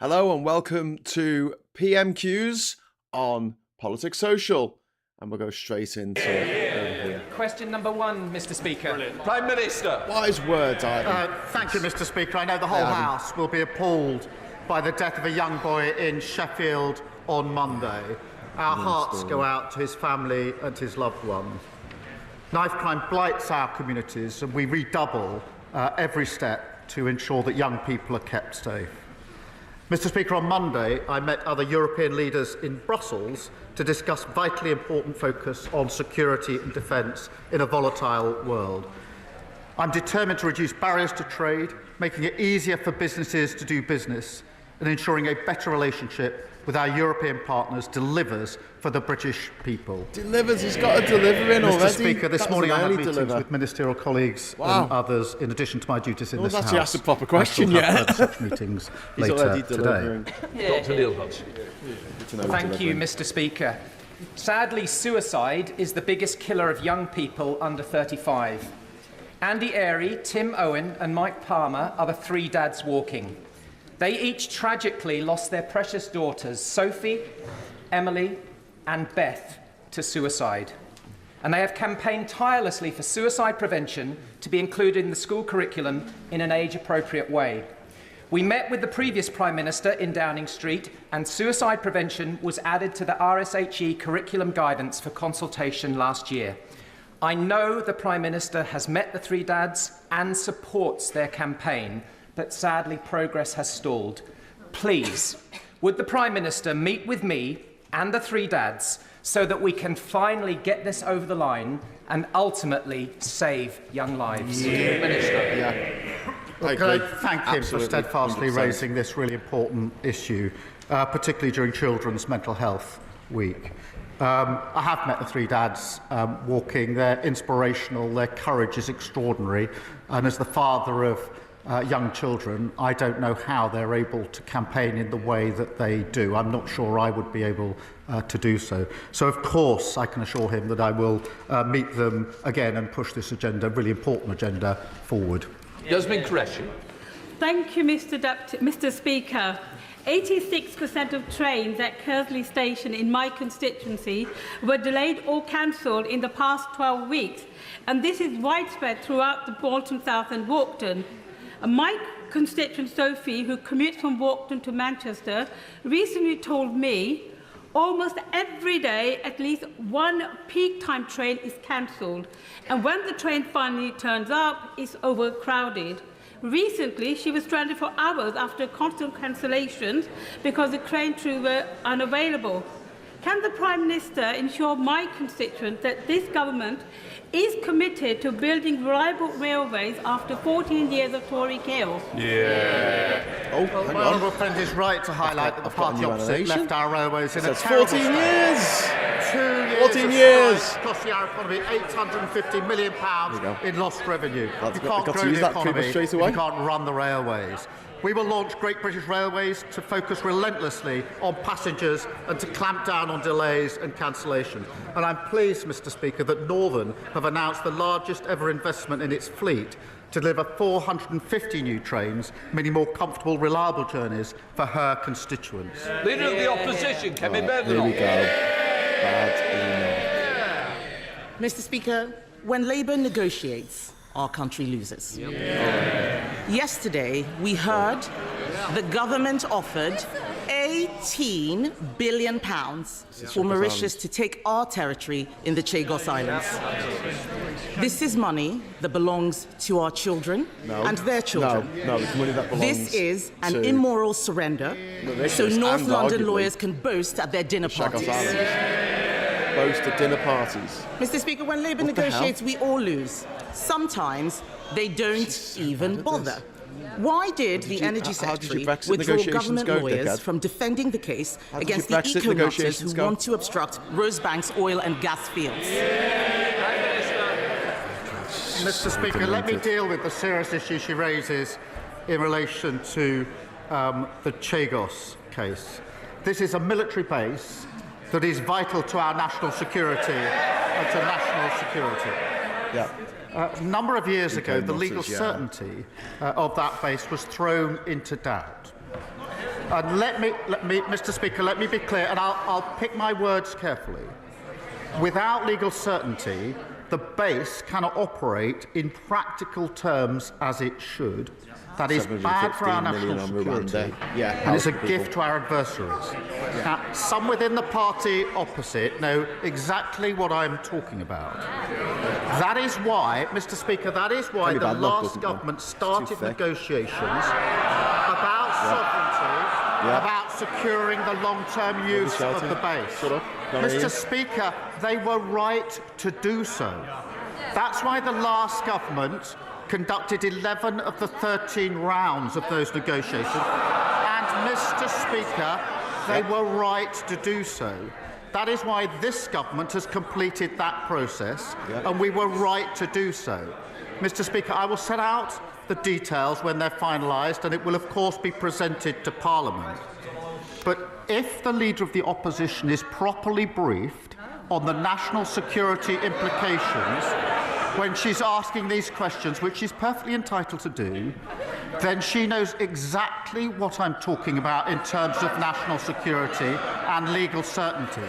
Hello and welcome to PMQs on Politics Social. And we'll go straight into it over here. Question number one, Mr. Speaker. Brilliant. Prime Minister. Wise words, Ivan. Thank you, Mr. Speaker. I know the whole House will be appalled by the death of a young boy in Sheffield on Monday. Our hearts go out to his family and his loved ones. Knife crime blights our communities, and we redouble every step to ensure that young people are kept safe. Mr. Speaker, on Monday, I met other European leaders in Brussels to discuss vitally important focus on security and defence in a volatile world. I'm determined to reduce barriers to trade, making it easier for businesses to do business, and ensuring a better relationship with our European partners delivers for the British people. Delivers, he's got a deliver in already. Mr. Speaker, this morning I had meetings with ministerial colleagues and others, in addition to my duties in this House. That's asked a proper question yet. Such meetings He's later already today. delivering. Dr. Neil Hodge. Thank you, Mr. Speaker. Sadly, suicide is the biggest killer of young people under 35. Andy Airy, Tim Owen and Mike Palmer are the three dads walking. They each tragically lost their precious daughters, Sophie, Emily and Beth, to suicide. And they have campaigned tirelessly for suicide prevention to be included in the school curriculum in an age-appropriate way. We met with the previous Prime Minister in Downing Street, and suicide prevention was added to the RSHE curriculum guidance for consultation last year. I know the Prime Minister has met the three dads and supports their campaign, but sadly progress has stalled. Please, would the Prime Minister meet with me and the three dads so that we can finally get this over the line and ultimately save young lives? Minister. Can I thank him for steadfastly 100%. raising this really important issue, particularly during Children's Mental Health Week. I have met the three dads walking. They're inspirational, their courage is extraordinary, and as the father of young children, I don't know how they're able to campaign in the way that they do. I'm not sure I would be able to do so. So, of course, I can assure him that I will meet them again and push this agenda, really important agenda, forward. Yasmin Qureshi. Thank you, Mr. Speaker. 86% of trains at Kersley Station in my constituency were delayed or cancelled in the past 12 weeks, and this is widespread throughout the Bolton South and Walkden. My constituent Sophie, who commutes from Walkden to Manchester, recently told me almost every day at least one peak time train is cancelled, and when the train finally turns up, it's overcrowded. Recently, she was stranded for hours after constant cancellations because the train crews were unavailable. Can the Prime Minister ensure my constituents that this government is committed to building reliable railways after 14 years of Tory chaos? Oh, hang My on. honourable friend is right to highlight that the I've got a party new opposite animation. left our railways in a That's terrible 14 state. years. 2 years 14 of years. strikes costing our economy £850 million in lost revenue. That's You got- can't got to grow use the that pretty much economy straight if away. you can't run the railways. We will launch Great British Railways to focus relentlessly on passengers and to clamp down on delays and cancellation. And I'm pleased, Mr. Speaker, that Northern have announced the largest ever investment in its fleet to deliver 450 new trains, meaning more comfortable, reliable journeys for her constituents. Leader of the Opposition, Kemi Here we go. Bad enough. Mr. Speaker, when Labour negotiates, our country loses. Yesterday, we heard the government offered £18 billion for Mauritius to take our territory in the Chagos Islands. This is money that belongs to our children and their children. No, it's money that belongs This is an to immoral surrender, Mauritius so North and London arguably lawyers can boast at their dinner Chagos parties. Islands. Boast at dinner parties. Mr. Speaker, when Labour What the negotiates, we all lose. Sometimes they don't even bother. Why did the Energy how did your Secretary Brexit withdraw negotiations government go, lawyers dickhead? from defending the case did against your the Brexit eco-nutters negotiations who go? want to obstruct Rosebank's oil and gas fields? Mr. Speaker, let me deal with the serious issue she raises in relation to the Chagos case. This is a military base that is vital to our national security and to national security. Yeah. A number of years ago, the nonsense, legal yeah. certainty of that base was thrown into doubt. And let me, Mr. Speaker, let me be clear, and I'll pick my words carefully. Without legal certainty, the base cannot operate in practical terms as it should. That is bad for our national security, and it's a gift to our adversaries. Now, some within the party opposite know exactly what I'm talking about. That is why, Mr. Speaker, that is why the last government started negotiations about sovereignty, about securing the long-term use of the base. Mr. Speaker, they were right to do so. That's why the last government conducted 11 of the 13 rounds of those negotiations. And, Mr. Speaker, they were right to do so. That is why this government has completed that process, and we were right to do so. Mr. Speaker, I will set out the details when they're finalised, and it will, of course, be presented to Parliament. But if the Leader of the Opposition is properly briefed on the national security implications when she's asking these questions, which she's perfectly entitled to do, then she knows exactly what I'm talking about in terms of national security and legal certainty.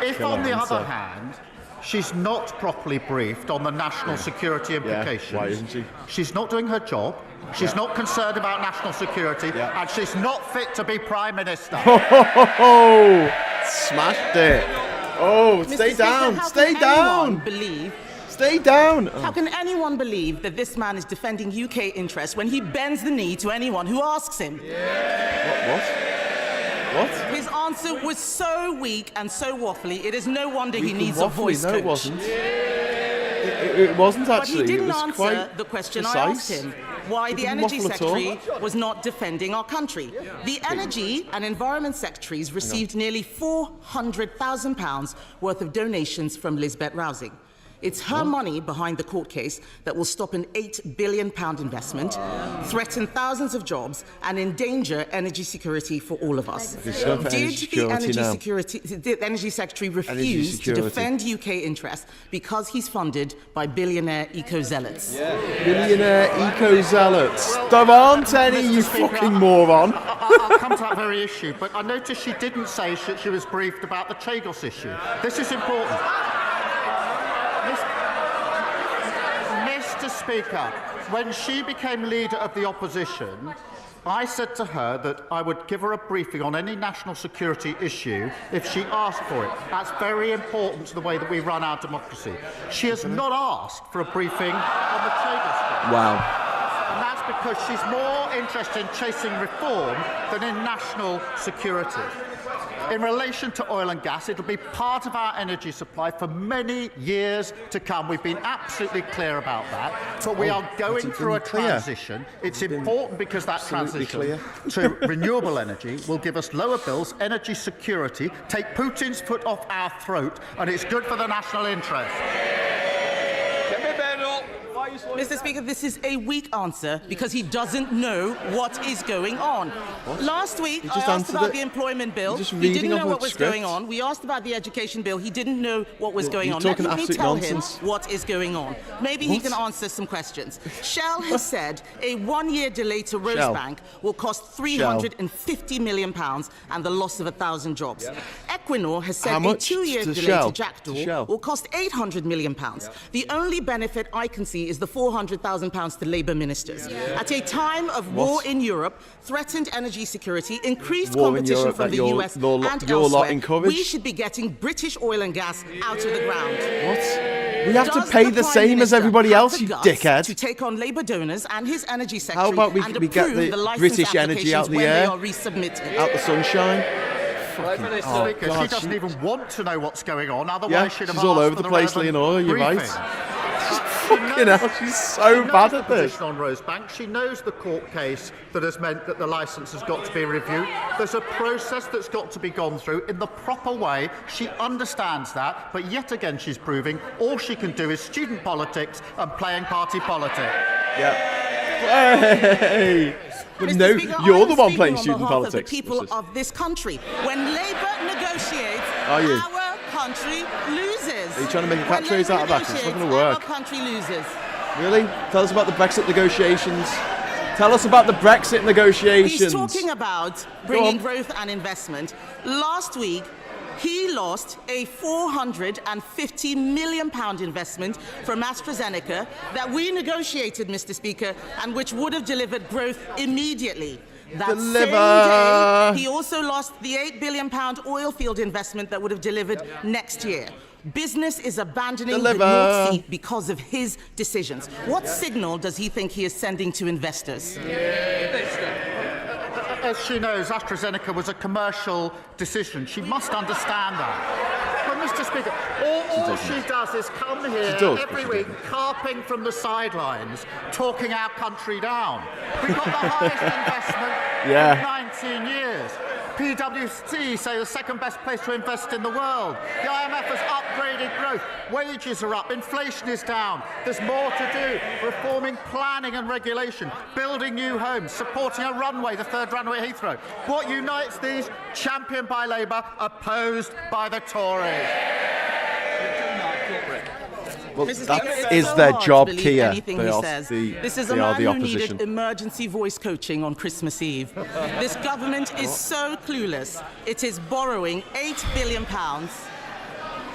If, on the other hand, she's not properly briefed on the national security implications, why isn't she? She's not doing her job, she's not concerned about national security, and she's not fit to be Prime Minister. Oh, smashed it. Oh, stay down, stay down. Stay down! How can anyone believe that this man is defending UK interests when he bends the knee to anyone who asks him? What? His answer was so weak and so waffly, it is no wonder he needs a voice coach. No, it wasn't. It wasn't actually. But he didn't it was answer quite the question precise. I asked him. Why the Energy waffle at all. Secretary was not defending our country. The Energy and Environment Secretaries received nearly £400,000 worth of donations from Lisbeth Rousing. It's her money behind the court case that will stop an £8 billion investment, threaten thousands of jobs, and endanger energy security for all of us. Did the Energy Secretary refuse to defend UK interests because he's funded by billionaire eco-zealots? Billionaire eco-zealots. There aren't any, you fucking moron. I'll come to that very issue, but I noticed she didn't say she was briefed about the Chagos issue. This is important. Mr. Speaker, when she became Leader of the Opposition, I said to her that I would give her a briefing on any national security issue if she asked for it. That's very important to the way that we run our democracy. She has not asked for a briefing on the Chagos issue. Wow. And that's because she's more interested in chasing reform than in national security. In relation to oil and gas, it'll be part of our energy supply for many years to come. We've been absolutely clear about that. But we are going through a transition. It's important because that transition to renewable energy will give us lower bills, energy security, take Putin's foot off our throat, and it's good for the national interest. Mr. Speaker, this is a weak answer because he doesn't know what is going on. Last week, I asked about the employment bill. He didn't know what was going on. We asked about the education bill. He didn't know what was going on. Let me tell him what is going on. Maybe he can answer some questions. Shell has said a one-year delay to Rosebank will cost £350 million and the loss of 1,000 jobs. Equinor has said a two-year delay to Jackdaw will cost £800 million. The only benefit I can see is the £400,000 to Labour ministers. At a time of war in Europe, threatened energy security, increased competition from the US and elsewhere, we should be getting British oil and gas out of the ground. What? We have to pay the same as everybody else, you dickhead. To take on Labour donors and his energy secretary. How about we get the British energy out the air, out the sunshine? She doesn't even want to know what's going on, otherwise she'd have she's all over the place, Leonora, you're right. Fucking hell, she's so bad at this. On Rosebank, she knows the court case that has meant that the licence has got to be reviewed. There's a process that's got to be gone through in the proper way. She understands that, but yet again she's proving all she can do is student politics and playing party politics. Hey! No, Speaker, you're the one playing student politics. Of the people of this country. When Labour negotiates, our country loses. Are you trying to make a catchphrase out of that? It's not going to work. Our country loses. Really? Tell us about the Brexit negotiations. Tell us about the Brexit negotiations. He's talking about bringing growth and investment. Last week, he lost a £450 million investment from AstraZeneca that we negotiated, Mr. Speaker, and which would have delivered growth immediately. That same day, he also lost the £8 billion oil field investment that would have delivered next year. Business is abandoning the North Sea because of his decisions. What signal does he think he is sending to investors? As she knows, AstraZeneca was a commercial decision. She must understand that. But, Mr. Speaker, all she does is come here every week, carping from the sidelines, talking our country down. We've got the highest investment in 19 years. PwC say the second best place to invest in the world. The IMF has upgraded growth. Wages are up. Inflation is down. There's more to do. Reforming planning and regulation. Building new homes. Supporting a runway, the third runway at Heathrow. What unites these? Championed by Labour, opposed by the Tories. Well, that is their job, Kia. This is a man who needed emergency voice coaching on Christmas Eve. This government is so clueless. It is borrowing £8 billion.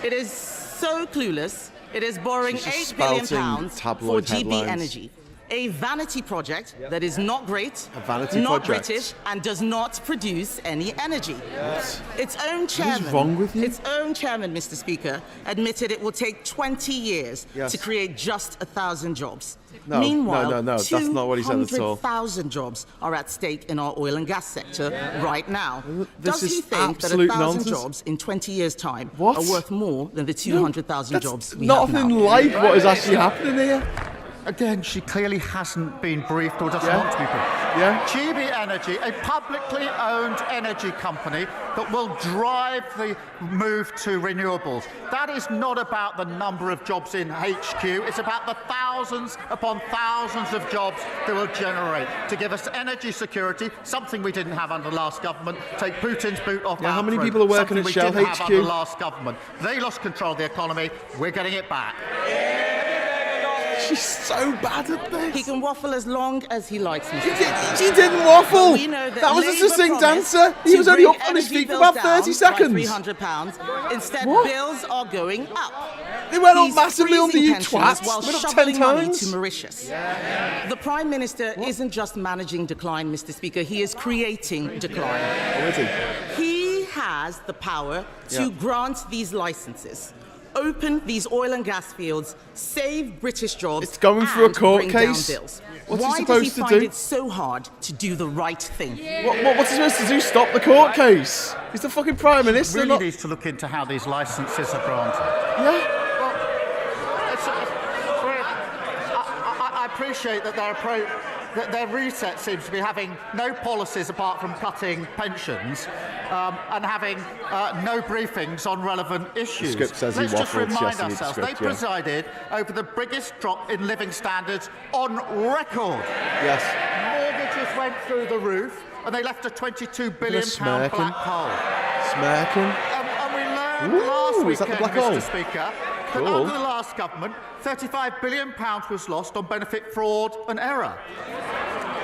It is so clueless. It is borrowing £8 billion for GB Energy. A vanity project that is not great, not British, and does not produce any energy. Its own chairman, what is wrong with you? Its own chairman, Mr. Speaker, admitted it will take 20 years to create just 1,000 jobs. Meanwhile, no, that's not what he said at all. 200,000 jobs are at stake in our oil and gas sector right now. This Does he is think that absolute 1,000 nonsense. jobs in 20 years' time are worth more than the 200,000 jobs we have now? Nothing like what is actually happening here. Again, she clearly hasn't been briefed or doesn't want to be briefed. GB Energy, a publicly owned energy company that will drive the move to renewables. That is not about the number of jobs in HQ. It's about the thousands upon thousands of jobs they will generate to give us energy security, something we didn't have under the last government. Take Putin's boot off our how many throat, people are working at something Shell we didn't have HQ? under the last government. They lost control of the economy. We're getting it back. She's so bad at this. He can waffle as long as he likes, Mr. Speaker. She didn't waffle. We know That was a Labour succinct promised answer. He to was only bring up on his energy feet for bills about 30 down seconds. by £300. Instead, bills are going up. They went up He's massively under freezing you pensioners twats. while Went up 10 shoveling money times. to Mauritius. The Prime Minister isn't just managing decline, Mr. Speaker. He is creating decline. Oh, is he? He has the power to grant these licenses, open these oil and gas fields, save British jobs, It's going through a and court bring case. down bills. What's he Why supposed does he to find do? it so hard to do the right thing? What's he supposed to do? Stop the court case? He's the fucking Prime Minister. Really needs to look into how these licences are granted. Yeah. I appreciate that their reset seems to be having no policies apart from cutting pensions and having no briefings on relevant issues. The script says he Let's just waffled, remind yes, in the ourselves, script, they presided over the biggest drop in living standards on record. Yes. Mortgages went through the roof and they left a £22 billion black hole. Smirking. And we learned last is that the weekend, black Mr. hole? Speaker, Cool. that under the last government, £35 billion was lost on benefit fraud and error.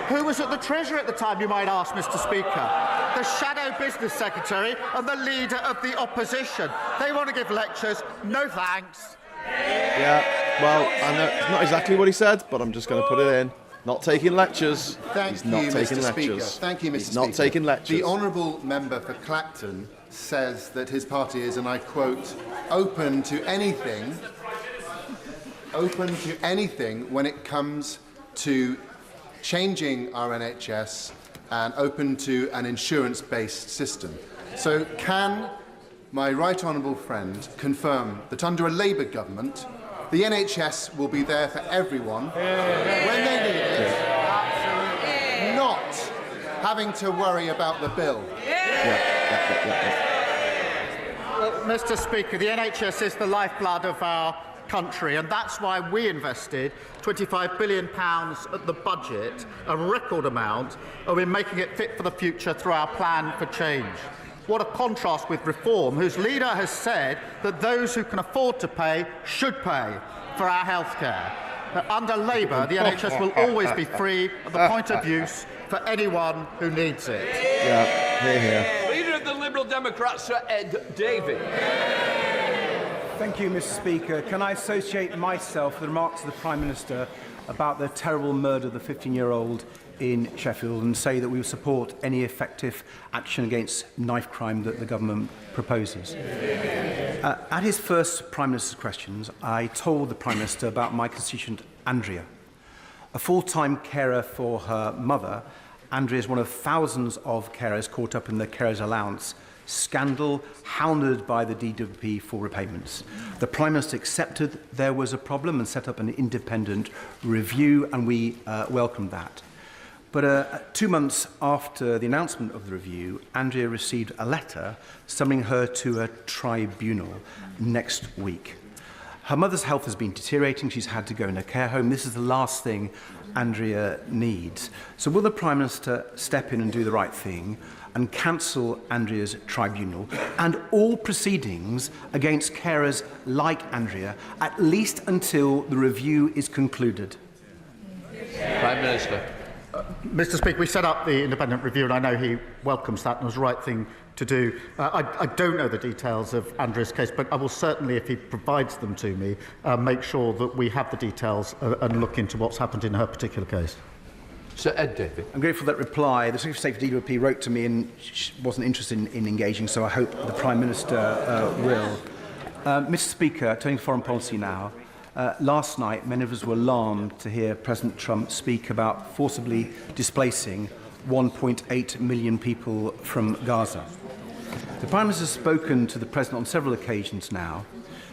Who was at the Treasury at the time, you might ask, Mr. Speaker? The Shadow Business Secretary and the Leader of the Opposition. They want to give lectures. No thanks. Yeah, well, I know it's not exactly what he said, but I'm just going to put it in. Not taking lectures. Thank you, Mr. Speaker. Thank you, Mr. He's Speaker. not taking lectures. The honourable member for Clacton says that his party is, and I quote, open to anything when it comes to changing our NHS and open to an insurance-based system. So can my right honourable friend confirm that under a Labour government, the NHS will be there for everyone when they need it, not having to worry about the bill? Well, Mr. Speaker, the NHS is the lifeblood of our country, and that's why we invested £25 billion at the budget, a record amount, and we're making it fit for the future through our plan for change. What a contrast with Reform, whose leader has said that those who can afford to pay should pay for our healthcare. Under Labour, the NHS will always be free at the point of use for anyone who needs it. Yeah, hear, hear. Leader of the Liberal Democrats, Sir Ed Davey. Thank you, Mr. Speaker. Can I associate myself with the remarks of the Prime Minister about the terrible murder of the 15-year-old in Sheffield and say that we will support any effective action against knife crime that the government proposes? At his first Prime Minister's questions, I told the Prime Minister about my constituent Andrea. A full-time carer for her mother, Andrea is one of thousands of carers caught up in the carers' allowance scandal, hounded by the DWP for repayments. The Prime Minister accepted there was a problem and set up an independent review, and we welcomed that. But 2 months after the announcement of the review, Andrea received a letter summoning her to a tribunal next week. Her mother's health has been deteriorating. She's had to go in a care home. This is the last thing Andrea needs. So will the Prime Minister step in and do the right thing and cancel Andrea's tribunal and all proceedings against carers like Andrea, at least until the review is concluded? Prime Minister. Mr. Speaker, we set up the independent review, and I know he welcomes that and it was the right thing to do. I don't know the details of Andrea's case, but I will certainly, if he provides them to me, make sure that we have the details and look into what's happened in her particular case. Sir Ed Davey. I'm grateful for that reply. The Secretary of State for DWP wrote to me and wasn't interested in engaging, so I hope the Prime Minister will. Mr. Speaker, turning to foreign policy now, last night many of us were alarmed to hear President Trump speak about forcibly displacing 1.8 million people from Gaza. The Prime Minister has spoken to the President on several occasions now.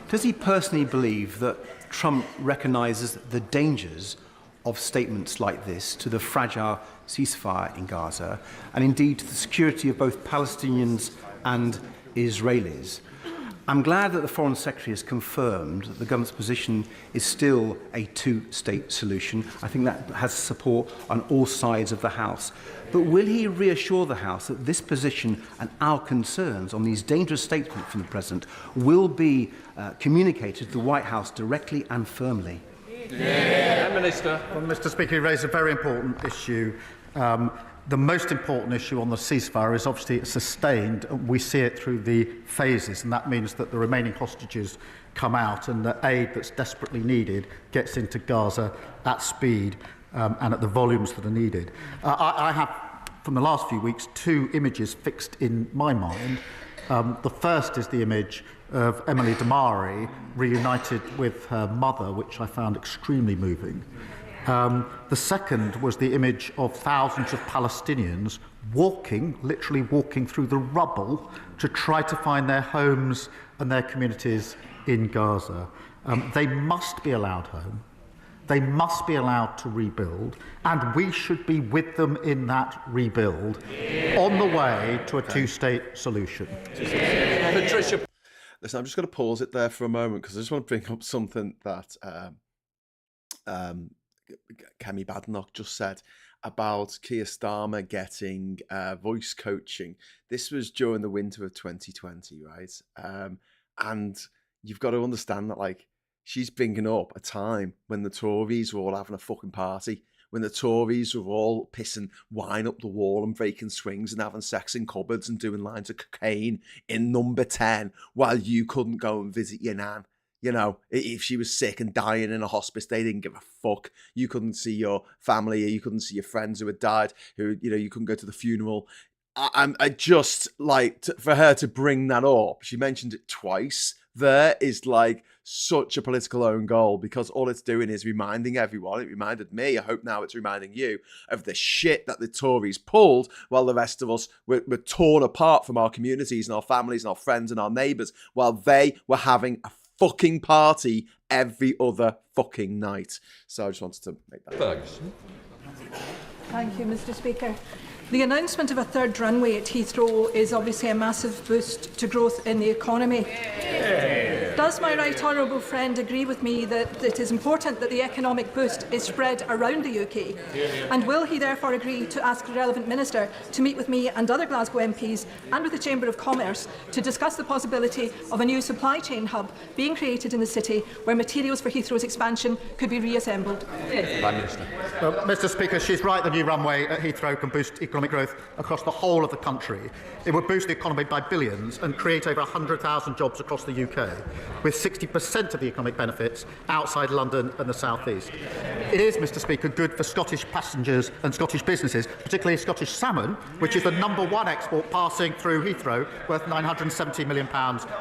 Does he personally believe that Trump recognises the dangers of statements like this to the fragile ceasefire in Gaza, and indeed to the security of both Palestinians and Israelis? I'm glad that the Foreign Secretary has confirmed that the government's position is still a two-state solution. I think that has support on all sides of the House. But will he reassure the House that this position and our concerns on these dangerous statements from the President will be communicated to the White House directly and firmly? Prime Minister. Well, Mr. Speaker, you raised a very important issue. The most important issue on the ceasefire is obviously it's sustained. We see it through the phases, and that means that the remaining hostages come out and the aid that's desperately needed gets into Gaza at speed and at the volumes that are needed. I have, from the last few weeks, two images fixed in my mind. The first is the image of Emily Damari reunited with her mother, which I found extremely moving. The second was the image of thousands of Palestinians literally walking through the rubble to try to find their homes and their communities in Gaza. They must be allowed home. They must be allowed to rebuild, and we should be with them in that rebuild on the way to a two-state solution. Patricia. Listen, I'm just going to pause it there for a moment because I just want to bring up something that Kemi Badenoch just said about Keir Starmer getting voice coaching. This was during the winter of 2020, right? And you've got to understand that, like, she's bringing up a time when the Tories were all having a fucking party, when the Tories were all pissing wine up the wall and breaking swings and having sex in cupboards and doing lines of cocaine in Number 10 while you couldn't go and visit your nan. You know, if she was sick and dying in a hospice, they didn't give a fuck. You couldn't see your family, you couldn't see your friends who had died, who, you know, you couldn't go to the funeral. I just, like, for her to bring that up, she mentioned it twice, there is, like, such a political own goal, because all it's doing is reminding everyone, it reminded me, I hope now it's reminding you, of the shit that the Tories pulled while the rest of us were torn apart from our communities and our families and our friends and our neighbours, while they were having a fucking party every other fucking night. So I just wanted to make that. Ferguson. Thank you, Mr. Speaker. The announcement of a third runway at Heathrow is obviously a massive boost to growth in the economy. Does my right honourable friend agree with me that it is important that the economic boost is spread around the UK? And will he therefore agree to ask the relevant minister to meet with me and other Glasgow MPs and with the Chamber of Commerce to discuss the possibility of a new supply chain hub being created in the city where materials for Heathrow's expansion could be reassembled? Prime Minister. Well, Mr Speaker, she's right, the new runway at Heathrow can boost economic growth across the whole of the country. It would boost the economy by billions and create over 100,000 jobs across the UK, with 60% of the economic benefits outside London and the South East. It is, Mr Speaker, good for Scottish passengers and Scottish businesses, particularly Scottish salmon, which is the #1 export passing through Heathrow, worth £970 million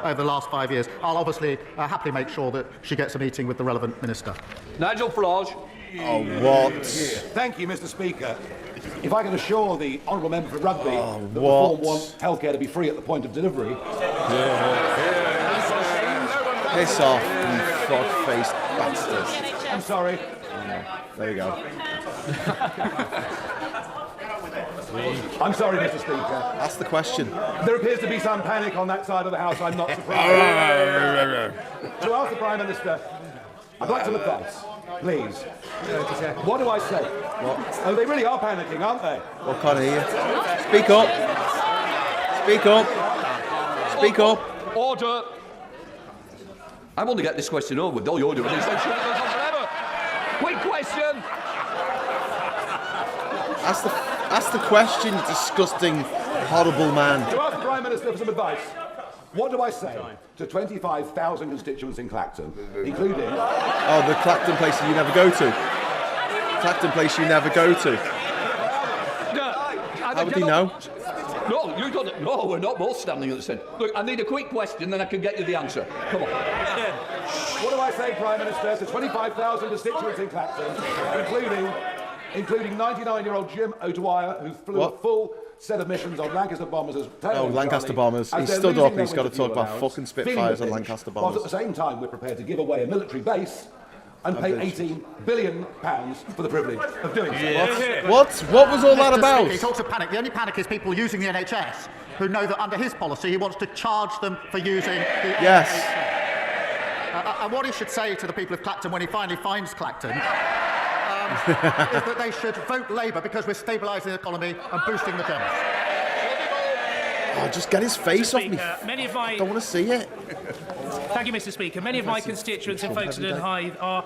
over the last 5 years. I'll obviously happily make sure that she gets a meeting with the relevant minister. Nigel Farage. Oh, what? Thank you, Mr Speaker. If I can assure the honourable member for Rugby that what? Reform wants healthcare to be free at the point of delivery. Piss off, you frog-faced bastards. I'm sorry. There you go. I'm sorry, Mr Speaker. That's the question. There appears to be some panic on that side of the House. I'm not surprised. To ask the Prime Minister, I'd like some advice, please. What do I say? What? Oh, they really are panicking, aren't they? What can't hear you? Speak up. Speak up. Speak up. Order. I want to get this question over with. All you're doing is shut it on forever. Quick question. That's the question, you disgusting, horrible man. To ask the Prime Minister for some advice, what do I say to 25,000 constituents in Clacton, including... Oh, the Clacton place you never go to. Clacton place you never go to. How would he know? No, you don't. No, we're not both standing at the same. Look, I need a quick question, then I can get you the answer. Come on. What do I say, Prime Minister, to 25,000 constituents in Clacton, including 99-year-old Jim O'Dwyer, who flew a full set of missions on Lancaster bombers as Lancaster bombers. He stood up, he's got to talk about fucking Spitfires and Lancaster bombers. Whilst at the same time we're prepared to give away a military base and pay £18 billion for the privilege of doing so. What was all that about? He talks of panic. The only panic is people using the NHS who know that under his policy he wants to charge them for using the Yes. NHS. And what he should say to the people of Clacton when he finally finds Clacton is that they should vote Labour because we're stabilising the economy and boosting the Gems. Oh, just get his face off me. I don't want to see it. Thank you, Mr Speaker. Many of my constituents in Folkestone and Hythe are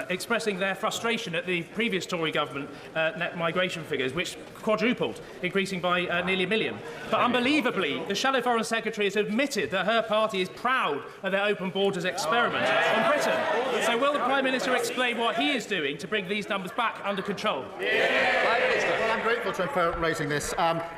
expressing their frustration at the previous Tory government net migration figures, which quadrupled, increasing by nearly 1 million. But unbelievably, the Shadow Foreign Secretary has admitted that her party is proud of their open borders experiment on Britain. So will the Prime Minister explain what he is doing to bring these numbers back under control? Well, I'm grateful to him for raising this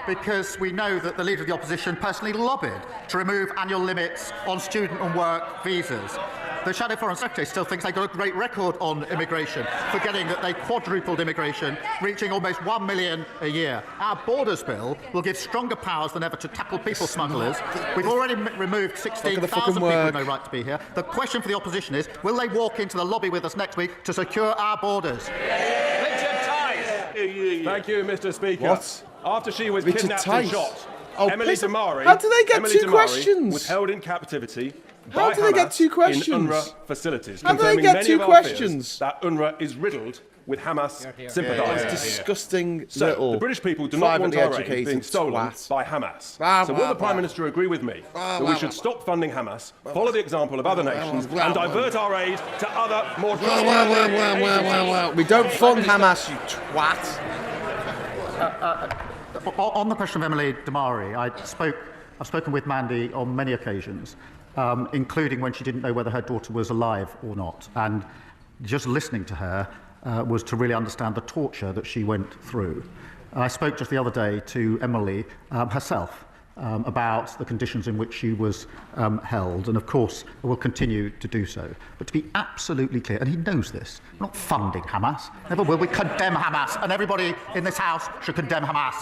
because we know that the Leader of the Opposition personally lobbied to remove annual limits on student and work visas. The Shadow Foreign Secretary still thinks they got a great record on immigration, forgetting that they quadrupled immigration, reaching almost 1 million a year. Our Borders Bill will give stronger powers than ever to tackle people smugglers. We've already removed 16,000 people with no right to be here. The question for the opposition is, will they walk into the lobby with us next week to secure our borders? Thank you, Mr Speaker. What? After she was Richard kidnapped Tice. and shot, Oh, Emily Damari, how do they get two questions? was held in captivity How by do they get Hamas two questions? in UNRWA facilities. How do they confirming get many two of our questions? fears that UNRWA is riddled with Hamas sympathisers. Disgusting So little the British people do not want privately our aid educated being stolen twat. by Hamas. Blah, So blah, will the Prime blah. Minister agree with me that we should stop funding Hamas, follow the example of other nations, blah, and blah. divert our aid to other more We don't fund Hamas, you twat. On the question of Emily Damari, I've spoken with Mandy on many occasions, including when she didn't know whether her daughter was alive or not. And just listening to her was to really understand the torture that she went through. I spoke just the other day to Emily herself about the conditions in which she was held, and of course will continue to do so. But to be absolutely clear, and he knows this, we're not funding Hamas. Never will we condemn Hamas, and everybody in this House should condemn Hamas.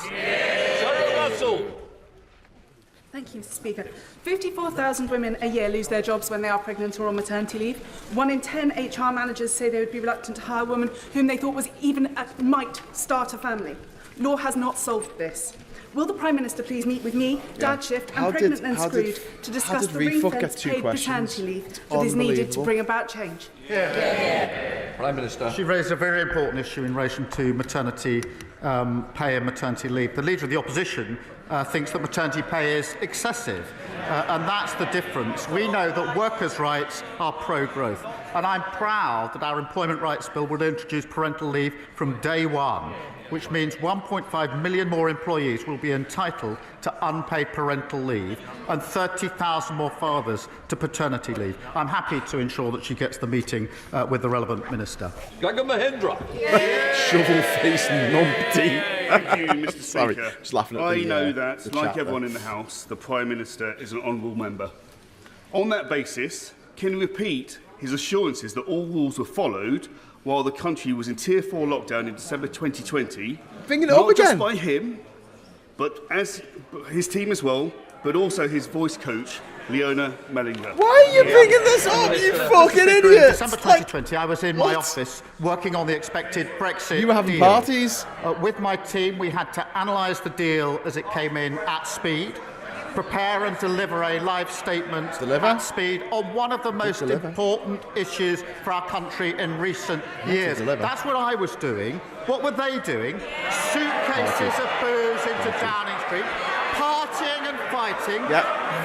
Thank you, Mr Speaker. 54,000 women a year lose their jobs when they are pregnant or on maternity leave. 1 in 10 HR managers say they would be reluctant to hire a woman whom they thought was even might start a family. Law has not solved this. Will the Prime Minister please meet with me, Dad Shift and Pregnant and Screwed to discuss the ring-fenced paid paternity leave that is needed to bring about change? Prime Minister. She raised a very important issue in relation to maternity pay and maternity leave. The Leader of the Opposition thinks that maternity pay is excessive, and that's the difference. We know that workers' rights are pro-growth, and I'm proud that our Employment Rights Bill will introduce parental leave from day one, which means 1.5 million more employees will be entitled to unpaid parental leave and 30,000 more fathers to paternity leave. I'm happy to ensure that she gets the meeting with the relevant minister. Gaga Mahindra. Shovel-faced numpty. Thank you, Mr. Sorry, Speaker. just laughing at I the, know that, the like chat everyone there. in the House, the Prime Minister is an honourable member. On that basis, can you repeat his assurances that all rules were followed while the country was in Tier 4 lockdown in December 2020? Bringing it up not just again. by him, but as his team as well, but also his voice coach, Leona Mellinger. Why are you bringing this up, you fucking In idiot? December 2020, I was in my office working on the expected Brexit You were having deal. parties? With my team, we had to analyse the deal as it came in at speed, prepare and deliver a live statement at speed on one of the most important issues for our country in recent years. That's what I was doing. What were they doing? Suitcases of booze into Downing Street, partying and fighting,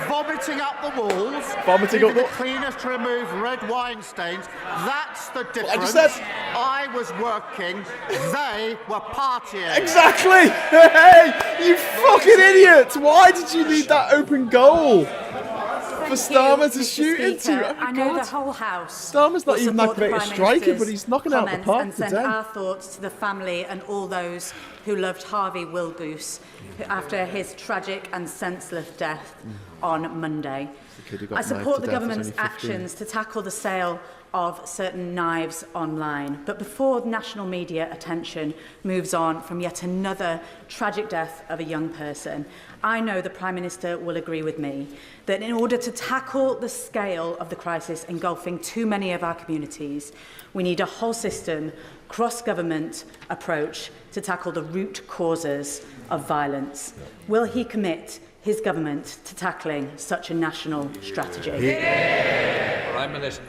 vomiting up the walls, Vomiting up the cleaners to remove red wine stains. That's the difference. I just said. I was working, they were partying. Exactly! Hey, you fucking idiot! Why did you need that open goal? For Starmer to shoot into? Oh, I know the whole House. Starmer's not will even that support great the a Prime striker, Minister's but he's knocking out the comments park and send today. our thoughts to the family and all those who loved Harvey Wilgoose after his tragic and senseless death on Monday. I support the government's actions to tackle the sale of certain knives online. But before national media attention moves on from yet another tragic death of a young person, I know the Prime Minister will agree with me that in order to tackle the scale of the crisis engulfing too many of our communities, we need a whole system, cross-government approach to tackle the root causes of violence. Will he commit his government to tackling such a national strategy? Prime Minister.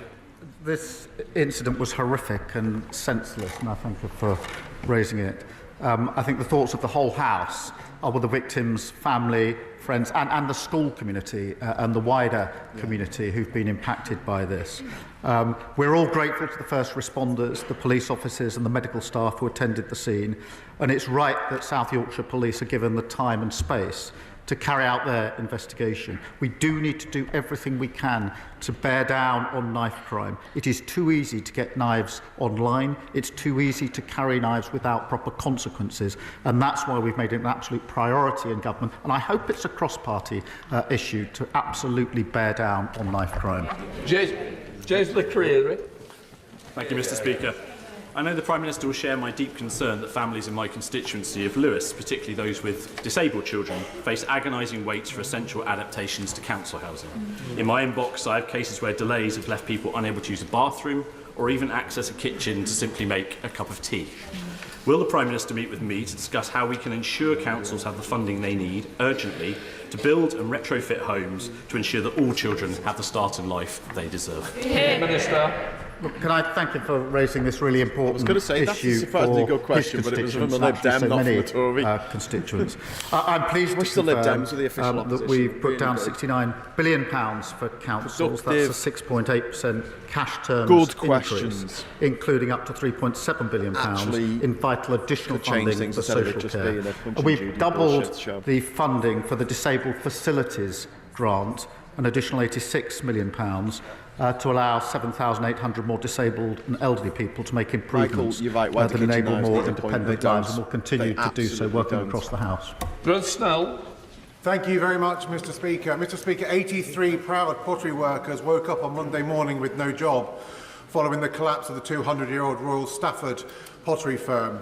This incident was horrific and senseless, and I thank you for raising it. I think the thoughts of the whole House are with the victims' family, friends, and the school community and the wider community who've been impacted by this. We're all grateful to the first responders, the police officers and the medical staff who attended the scene, and it's right that South Yorkshire Police are given the time and space to carry out their investigation. We do need to do everything we can to bear down on knife crime. It is too easy to get knives online. It's too easy to carry knives without proper consequences. And that's why we've made it an absolute priority in government. And I hope it's a cross-party issue to absolutely bear down on knife crime. James McCreary. Thank you, Mr. Speaker. I know the Prime Minister will share my deep concern that families in my constituency of Lewis, particularly those with disabled children, face agonising waits for essential adaptations to council housing. In my inbox, I have cases where delays have left people unable to use a bathroom or even access a kitchen to simply make a cup of tea. Will the Prime Minister meet with me to discuss how we can ensure councils have the funding they need urgently to build and retrofit homes to ensure that all children have the start in life they deserve? Minister. Look, can I thank you for raising this really important that's a issue surprisingly for good question, his but it was from constituents the and Lib Dem, actually so not from many the Tory. Constituents. I'm pleased Wish to the Lib confirm Dems were the official that opposition. we've put down Really good. £69 billion for councils. Productive. That's a 6.8% cash terms Good increase, questions. including up to £3.7 billion Actually, in vital additional could change funding things for instead of it social just care. being a Punch and We've Judy doubled bullshit show. the funding for the Disabled Facilities Grant, an additional £86 million, to allow 7,800 more disabled and elderly people to make improvements Michael, you're right. Why that the enable kitchen more knives need a point? independent They lives, don't. and will continue They to do so absolutely working don't. across the House. Brother Snell. Thank you very much, Mr. Speaker. Mr. Speaker, 83 proud pottery workers woke up on Monday morning with no job following the collapse of the 200-year-old Royal Stafford pottery firm.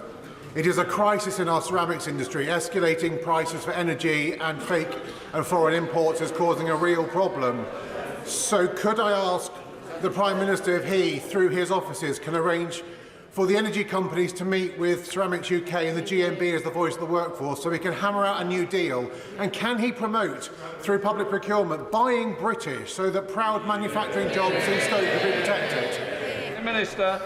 It is a crisis in our ceramics industry. Escalating prices for energy and fake and foreign imports is causing a real problem. So could I ask the Prime Minister if he, through his offices, can arrange for the energy companies to meet with Ceramics UK and the GMB as the voice of the workforce so we can hammer out a new deal? And can he promote, through public procurement, buying British so that proud manufacturing jobs in Stoke will be protected? Minister.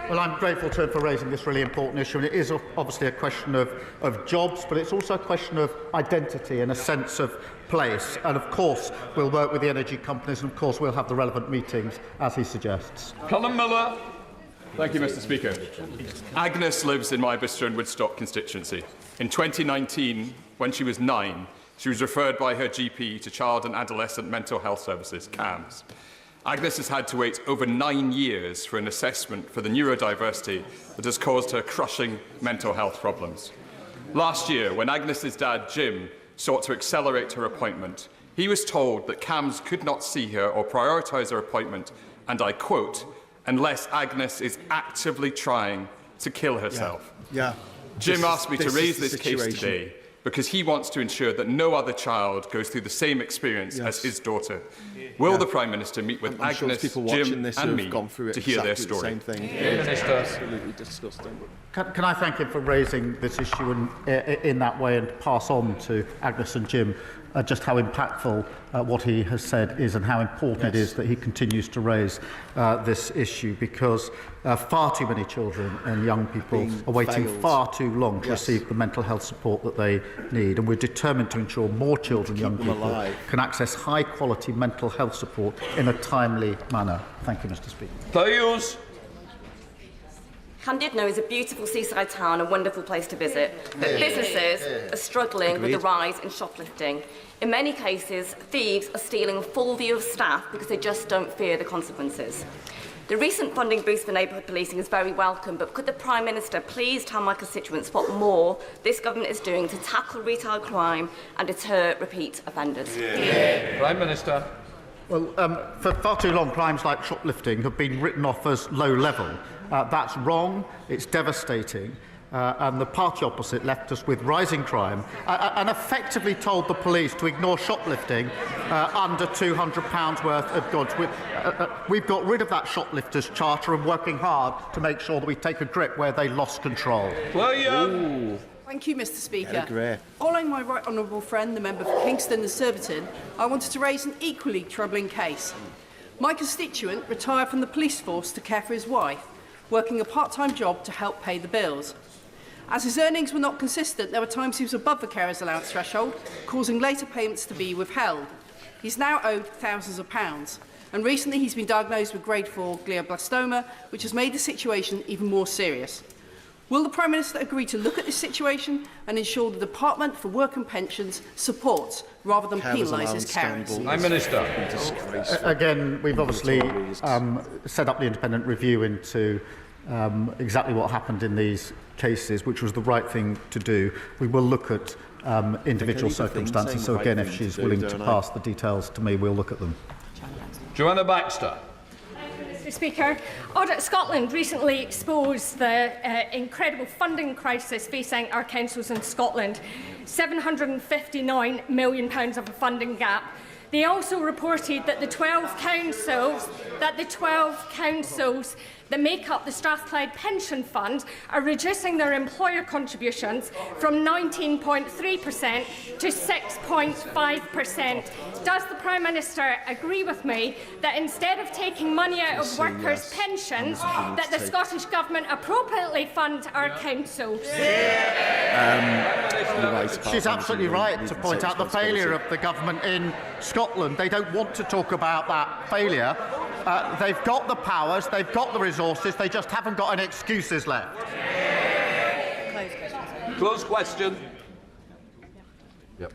Well, I'm grateful to him for raising this really important issue, and it is obviously a question of jobs, but it's also a question of identity and a sense of place. And of course, we'll work with the energy companies, and of course, we'll have the relevant meetings, as he suggests. Colin Miller. Thank you, Mr. Speaker. Agnes lives in my Bicester and Woodstock constituency. In 2019, when she was 9, she was referred by her GP to Child and Adolescent Mental Health Services, CAMS. Agnes has had to wait over 9 years for an assessment for the neurodiversity that has caused her crushing mental health problems. Last year, when Agnes's dad, Jim, sought to accelerate her appointment, he was told that CAMS could not see her or prioritise her appointment, and I quote, unless Agnes is actively trying to kill herself. Yeah. Jim asked me to raise this case today because he wants to ensure that no other child goes through the same experience as his daughter. Will the Prime Minister meet with Agnes, Jim and me to hear their story? Same thing. Absolutely disgusting. Can I thank him for raising this issue in that way, and pass on to Agnes and Jim just how impactful what he has said is, and how important it is that he continues to raise this issue, because far too many children and young people are waiting far too long to receive the mental health support that they need, and we're determined to ensure more children and young people can access high-quality mental health support in a timely manner. Thank you, Mr. Speaker. Hughes. Llandudno is a beautiful seaside town, a wonderful place to visit, but businesses are struggling with the rise in shoplifting. In many cases, thieves are stealing a full view of staff because they just don't fear the consequences. The recent funding boost for neighbourhood policing is very welcome, but could the Prime Minister please tell my constituents what more this government is doing to tackle retail crime and deter repeat offenders? Prime Minister. Well, for far too long, crimes like shoplifting have been written off as low level. That's wrong, it's devastating, and the party opposite left us with rising crime and effectively told the police to ignore shoplifting under £200 worth of goods. We've got rid of that shoplifters charter and working hard to make sure that we take a grip where they lost control. William. Thank you, Mr. Speaker. Following my right honourable friend, the member for Kingston and Surbiton, I wanted to raise an equally troubling case. My constituent retired from the police force to care for his wife, working a part-time job to help pay the bills. As his earnings were not consistent, there were times he was above the carer's allowance threshold, causing later payments to be withheld. He's now owed thousands of pounds, and recently he's been diagnosed with grade 4 glioblastoma, which has made the situation even more serious. Will the Prime Minister agree to look at this situation and ensure the Department for Work and Pensions supports rather than penalises carers? Prime Minister. Again, we've obviously set up the independent review into exactly what happened in these cases, which was the right thing to do. We will look at individual circumstances, so again, if she's willing to pass the details to me, we'll look at them. Joanna Baxter. Mr. Speaker, Audit Scotland recently exposed the incredible funding crisis facing our councils in Scotland. £759 million of a funding gap. They also reported that the 12 councils that make up the Strathclyde Pension Fund are reducing their employer contributions from 19.3% to 6.5%. Does the Prime Minister agree with me that instead of taking money out of workers' pensions, that the Scottish Government appropriately fund our councils? She's absolutely right to point out the failure of the government in Scotland. They don't want to talk about that failure. They've got the powers, they've got the resources, they just haven't got any excuses left. Close question. Yep.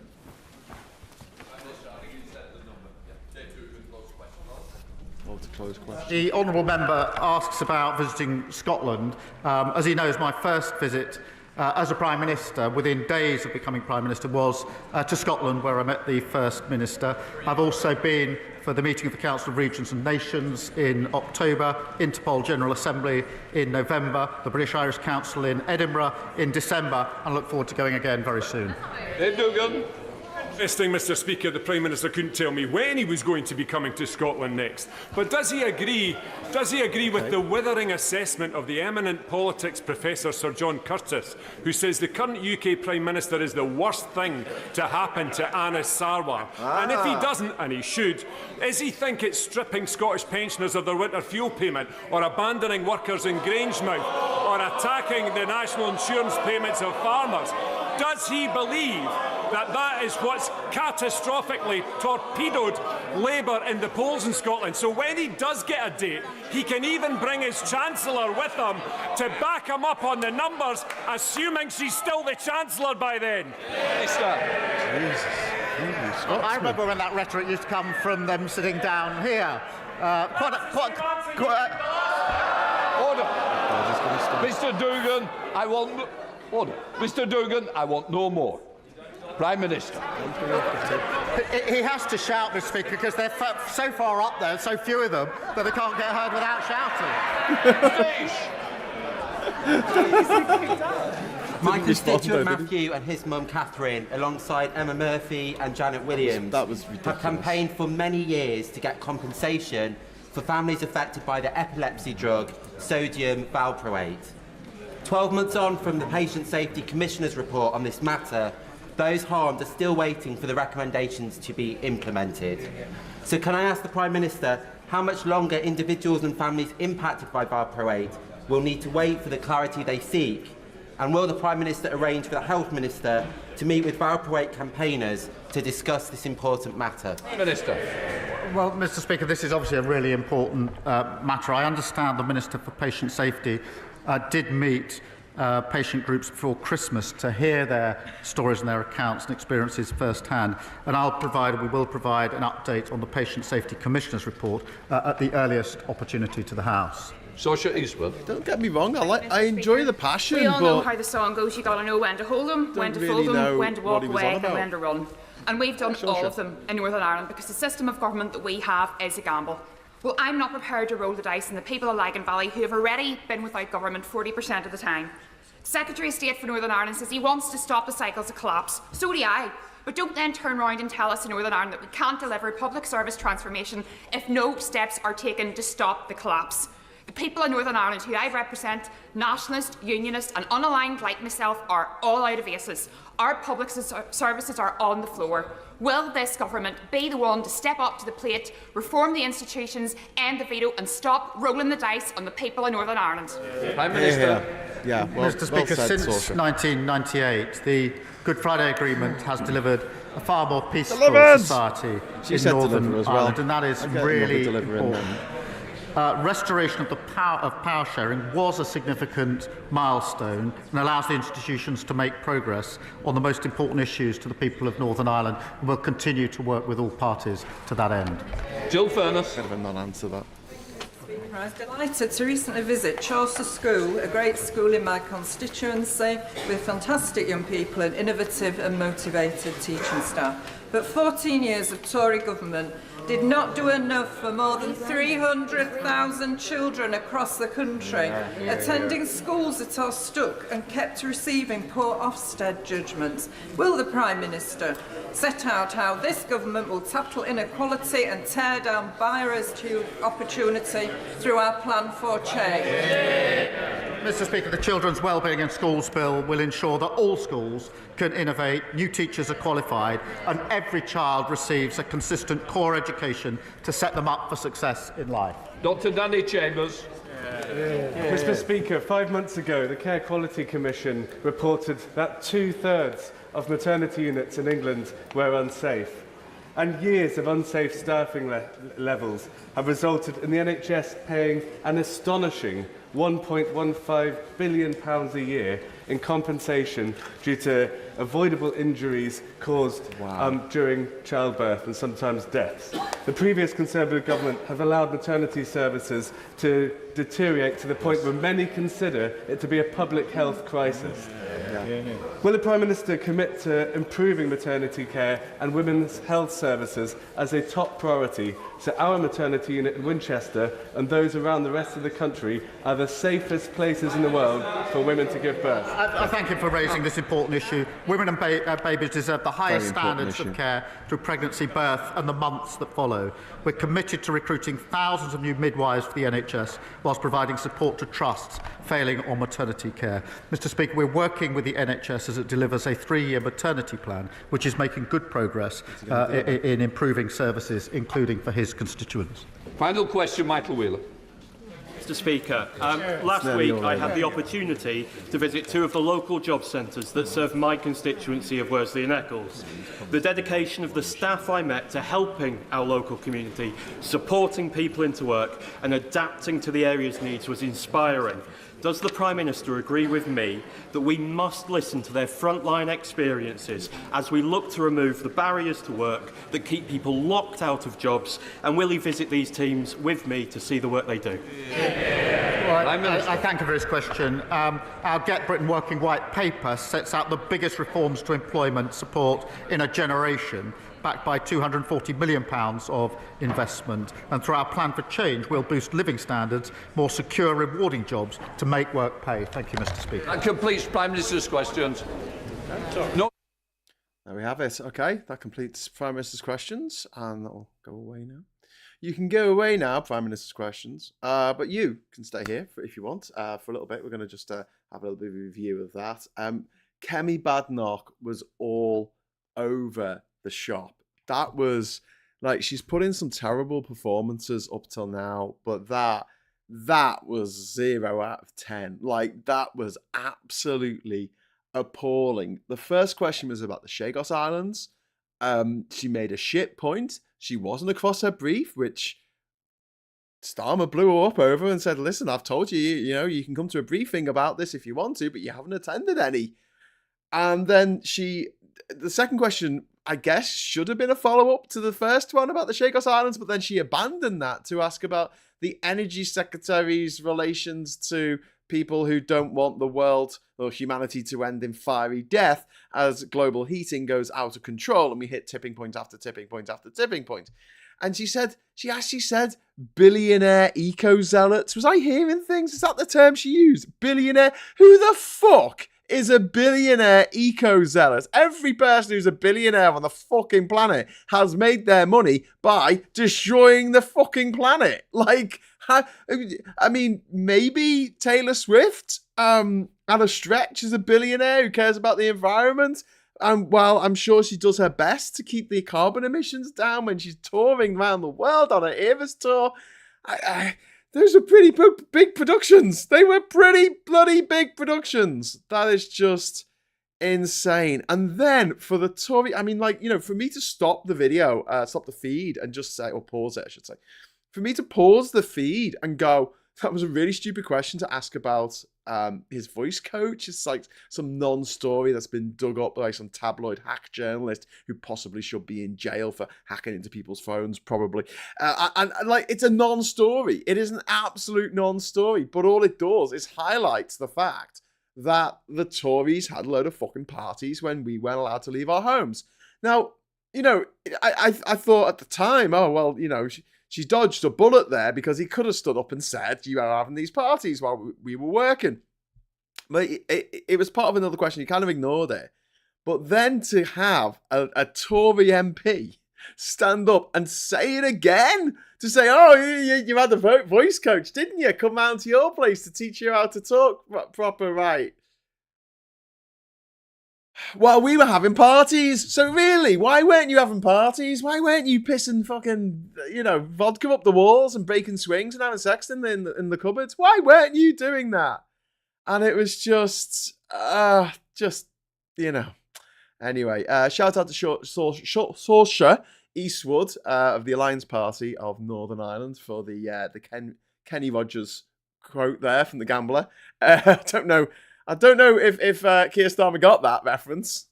The honourable member asks about visiting Scotland. As he knows, my first visit as a Prime Minister, within days of becoming Prime Minister, was to Scotland, where I met the First Minister. I've also been for the meeting of the Council of Regions and Nations in October, Interpol General Assembly in November, the British Irish Council in Edinburgh in December, and look forward to going again very soon. Dave Dugan. Interesting, Mr Speaker, the Prime Minister couldn't tell me when he was going to be coming to Scotland next. But does he agree with the withering assessment of the eminent politics professor Sir John Curtis, who says the current UK Prime Minister is the worst thing to happen to Anas Sarwar? And if he doesn't, and he should, does he think it's stripping Scottish pensioners of their winter fuel payment, or abandoning workers in Grangemouth, or attacking the national insurance payments of farmers? Does he believe that is what's catastrophically torpedoed Labour in the polls in Scotland? So when he does get a date, he can even bring his Chancellor with him to back him up on the numbers, assuming she's still the Chancellor by then. I remember when that rhetoric used to come from them sitting down here. Order. Mr Dugan, I want... Order. Mr Dugan, I want no more. Prime Minister. He has to shout, Mr Speaker, because they're so far up there, so few of them, that they can't get heard without shouting. My constituent Matthew and his mum Catherine, alongside Emma Murphy and Janet Williams, have campaigned for many years to get compensation for families affected by the epilepsy drug sodium valproate. 12 months on from the Patient Safety Commissioner's report on this matter, those harmed are still waiting for the recommendations to be implemented. So can I ask the Prime Minister how much longer individuals and families impacted by valproate will need to wait for the clarity they seek? And will the Prime Minister arrange for the Health Minister to meet with valproate campaigners to discuss this important matter? Minister. Well, Mr Speaker, this is obviously a really important matter. I understand the Minister for Patient Safety did meet patient groups before Christmas to hear their stories and their accounts and experiences firsthand. And we will provide an update on the Patient Safety Commissioner's report at the earliest opportunity to the House. Saoirse Eastwood. Don't get me wrong, I enjoy the passion, We all but know how the song goes. You got to know when to hold them, when to fold them, when to walk away, and when to run. And we've done all of them in Northern Ireland because the system of government that we have is a gamble. Well, I'm not prepared to roll the dice on the people of Lagan Valley who have already been without government 40% of the time. Secretary of State for Northern Ireland says he wants to stop the cycles of collapse. So do I. But don't then turn around and tell us in Northern Ireland that we can't deliver public service transformation if no steps are taken to stop the collapse. The people of Northern Ireland who I represent, nationalist, unionist and unaligned like myself, are all out of aces. Our public services are on the floor. Will this government be the one to step up to the plate, reform the institutions, end the veto and stop rolling the dice on the people of Northern Ireland? Prime Minister. Yeah, Mr Speaker, since 1998, the Good Friday Agreement has delivered a far more peaceful society in Northern Ireland, and that is really important. Restoration of the power sharing was a significant milestone and allows the institutions to make progress on the most important issues to the people of Northern Ireland, and will continue to work with all parties to that end. Jill Furness. Bit of a non-answer that. I was delighted to recently visit Chaucer School, a great school in my constituency with fantastic young people and innovative and motivated teaching staff. But 14 years of Tory government did not do enough for more than 300,000 children across the country attending schools that are stuck and kept receiving poor Ofsted judgments. Will the Prime Minister set out how this government will tackle inequality and tear down barriers to opportunity through our plan for change? Mr Speaker, the Children's Wellbeing in Schools Bill will ensure that all schools can innovate, new teachers are qualified and every child receives a consistent core education to set them up for success in life. Dr Danny Chambers. Mr Speaker, 5 months ago, the Care Quality Commission reported that 2/3 of maternity units in England were unsafe. And years of unsafe staffing levels have resulted in the NHS paying an astonishing £1.15 billion a year in compensation due to avoidable injuries caused during childbirth and sometimes deaths. The previous Conservative government have allowed maternity services to deteriorate to the point where many consider it to be a public health crisis. Will the Prime Minister commit to improving maternity care and women's health services as a top priority so our maternity unit in Winchester and those around the rest of the country are the safest places in the world for women to give birth? I thank him for raising this important issue. Women and babies deserve the highest standards of care through pregnancy, birth and the months that follow. We're committed to recruiting thousands of new midwives for the NHS whilst providing support to trusts failing on maternity care. Mr Speaker, we're working with the NHS as it delivers a 3-year maternity plan, which is making good progress in improving services, including for his constituents. Final question, Michael Wheeler. Mr Speaker, last week I had the opportunity to visit 2 of the local job centres that serve my constituency of Worsley and Eccles. The dedication of the staff I met to helping our local community, supporting people into work and adapting to the area's needs was inspiring. Does the Prime Minister agree with me that we must listen to their frontline experiences as we look to remove the barriers to work that keep people locked out of jobs, and will he visit these teams with me to see the work they do? Well, I thank him for his question. Our Get Britain Working White Paper sets out the biggest reforms to employment support in a generation, backed by £240 million of investment. And through our plan for change, we'll boost living standards, more secure, rewarding jobs to make work pay. Thank you, Mr Speaker. That completes Prime Minister's questions. No. There we have it. Okay, that completes Prime Minister's questions, and that'll go away now. You can go away now, Prime Minister's questions, but you can stay here if you want for a little bit. We're going to just have a little bit of a review of that. Kemi Badenoch was all over the shop. That was like, she's put in some terrible performances up till now, but that was 0 out of 10. Like, that was absolutely appalling. The first question was about the Chagos Islands. She made a shit point. She wasn't across her brief, which Starmer blew her up over and said, listen, I've told you, you can come to a briefing about this if you want to, but you haven't attended any. And then the second question, I guess, should have been a follow-up to the first one about the Chagos Islands, but then she abandoned that to ask about the Energy Secretary's relations to people who don't want the world or humanity to end in fiery death as global heating goes out of control and we hit tipping point after tipping point after tipping point. And she actually said billionaire eco-zealots. Was I hearing things? Is that the term she used? Billionaire? Who the fuck is a billionaire eco-zealot? Every person who's a billionaire on the fucking planet has made their money by destroying the fucking planet. Like, I mean, maybe Taylor Swift, at a stretch, is a billionaire who cares about the environment. And while I'm sure she does her best to keep the carbon emissions down when she's touring around the world on her Eras tour, those are pretty big productions. They were pretty bloody big productions. That is just insane. And then for the Tory, I mean, like, for me to stop the video, stop the feed and just say, or pause it, I should say. For me to pause the feed and go, that was a really stupid question to ask about his voice coach. It's like some non-story that's been dug up by some tabloid hack journalist who possibly should be in jail for hacking into people's phones, probably. And like, it's a non-story. It is an absolute non-story. But all it does is highlights the fact that the Tories had a load of fucking parties when we weren't allowed to leave our homes. Now, I thought at the time, oh, well, she dodged a bullet there because he could have stood up and said, you are having these parties while we were working. But it was part of another question. You kind of ignored it. But then to have a Tory MP stand up and say it again, to say, oh, you had a voice coach, didn't you? Come round to your place to teach you how to talk proper right. Well, we were having parties. So really, why weren't you having parties? Why weren't you pissing fucking, vodka up the walls and breaking swings and having sex in the cupboards? Why weren't you doing that? And it was just. Anyway, shout out to Saoirse Eastwood of the Alliance Party of Northern Ireland for the Kenny Rogers quote there from The Gambler. I don't know if Keir Starmer got that reference,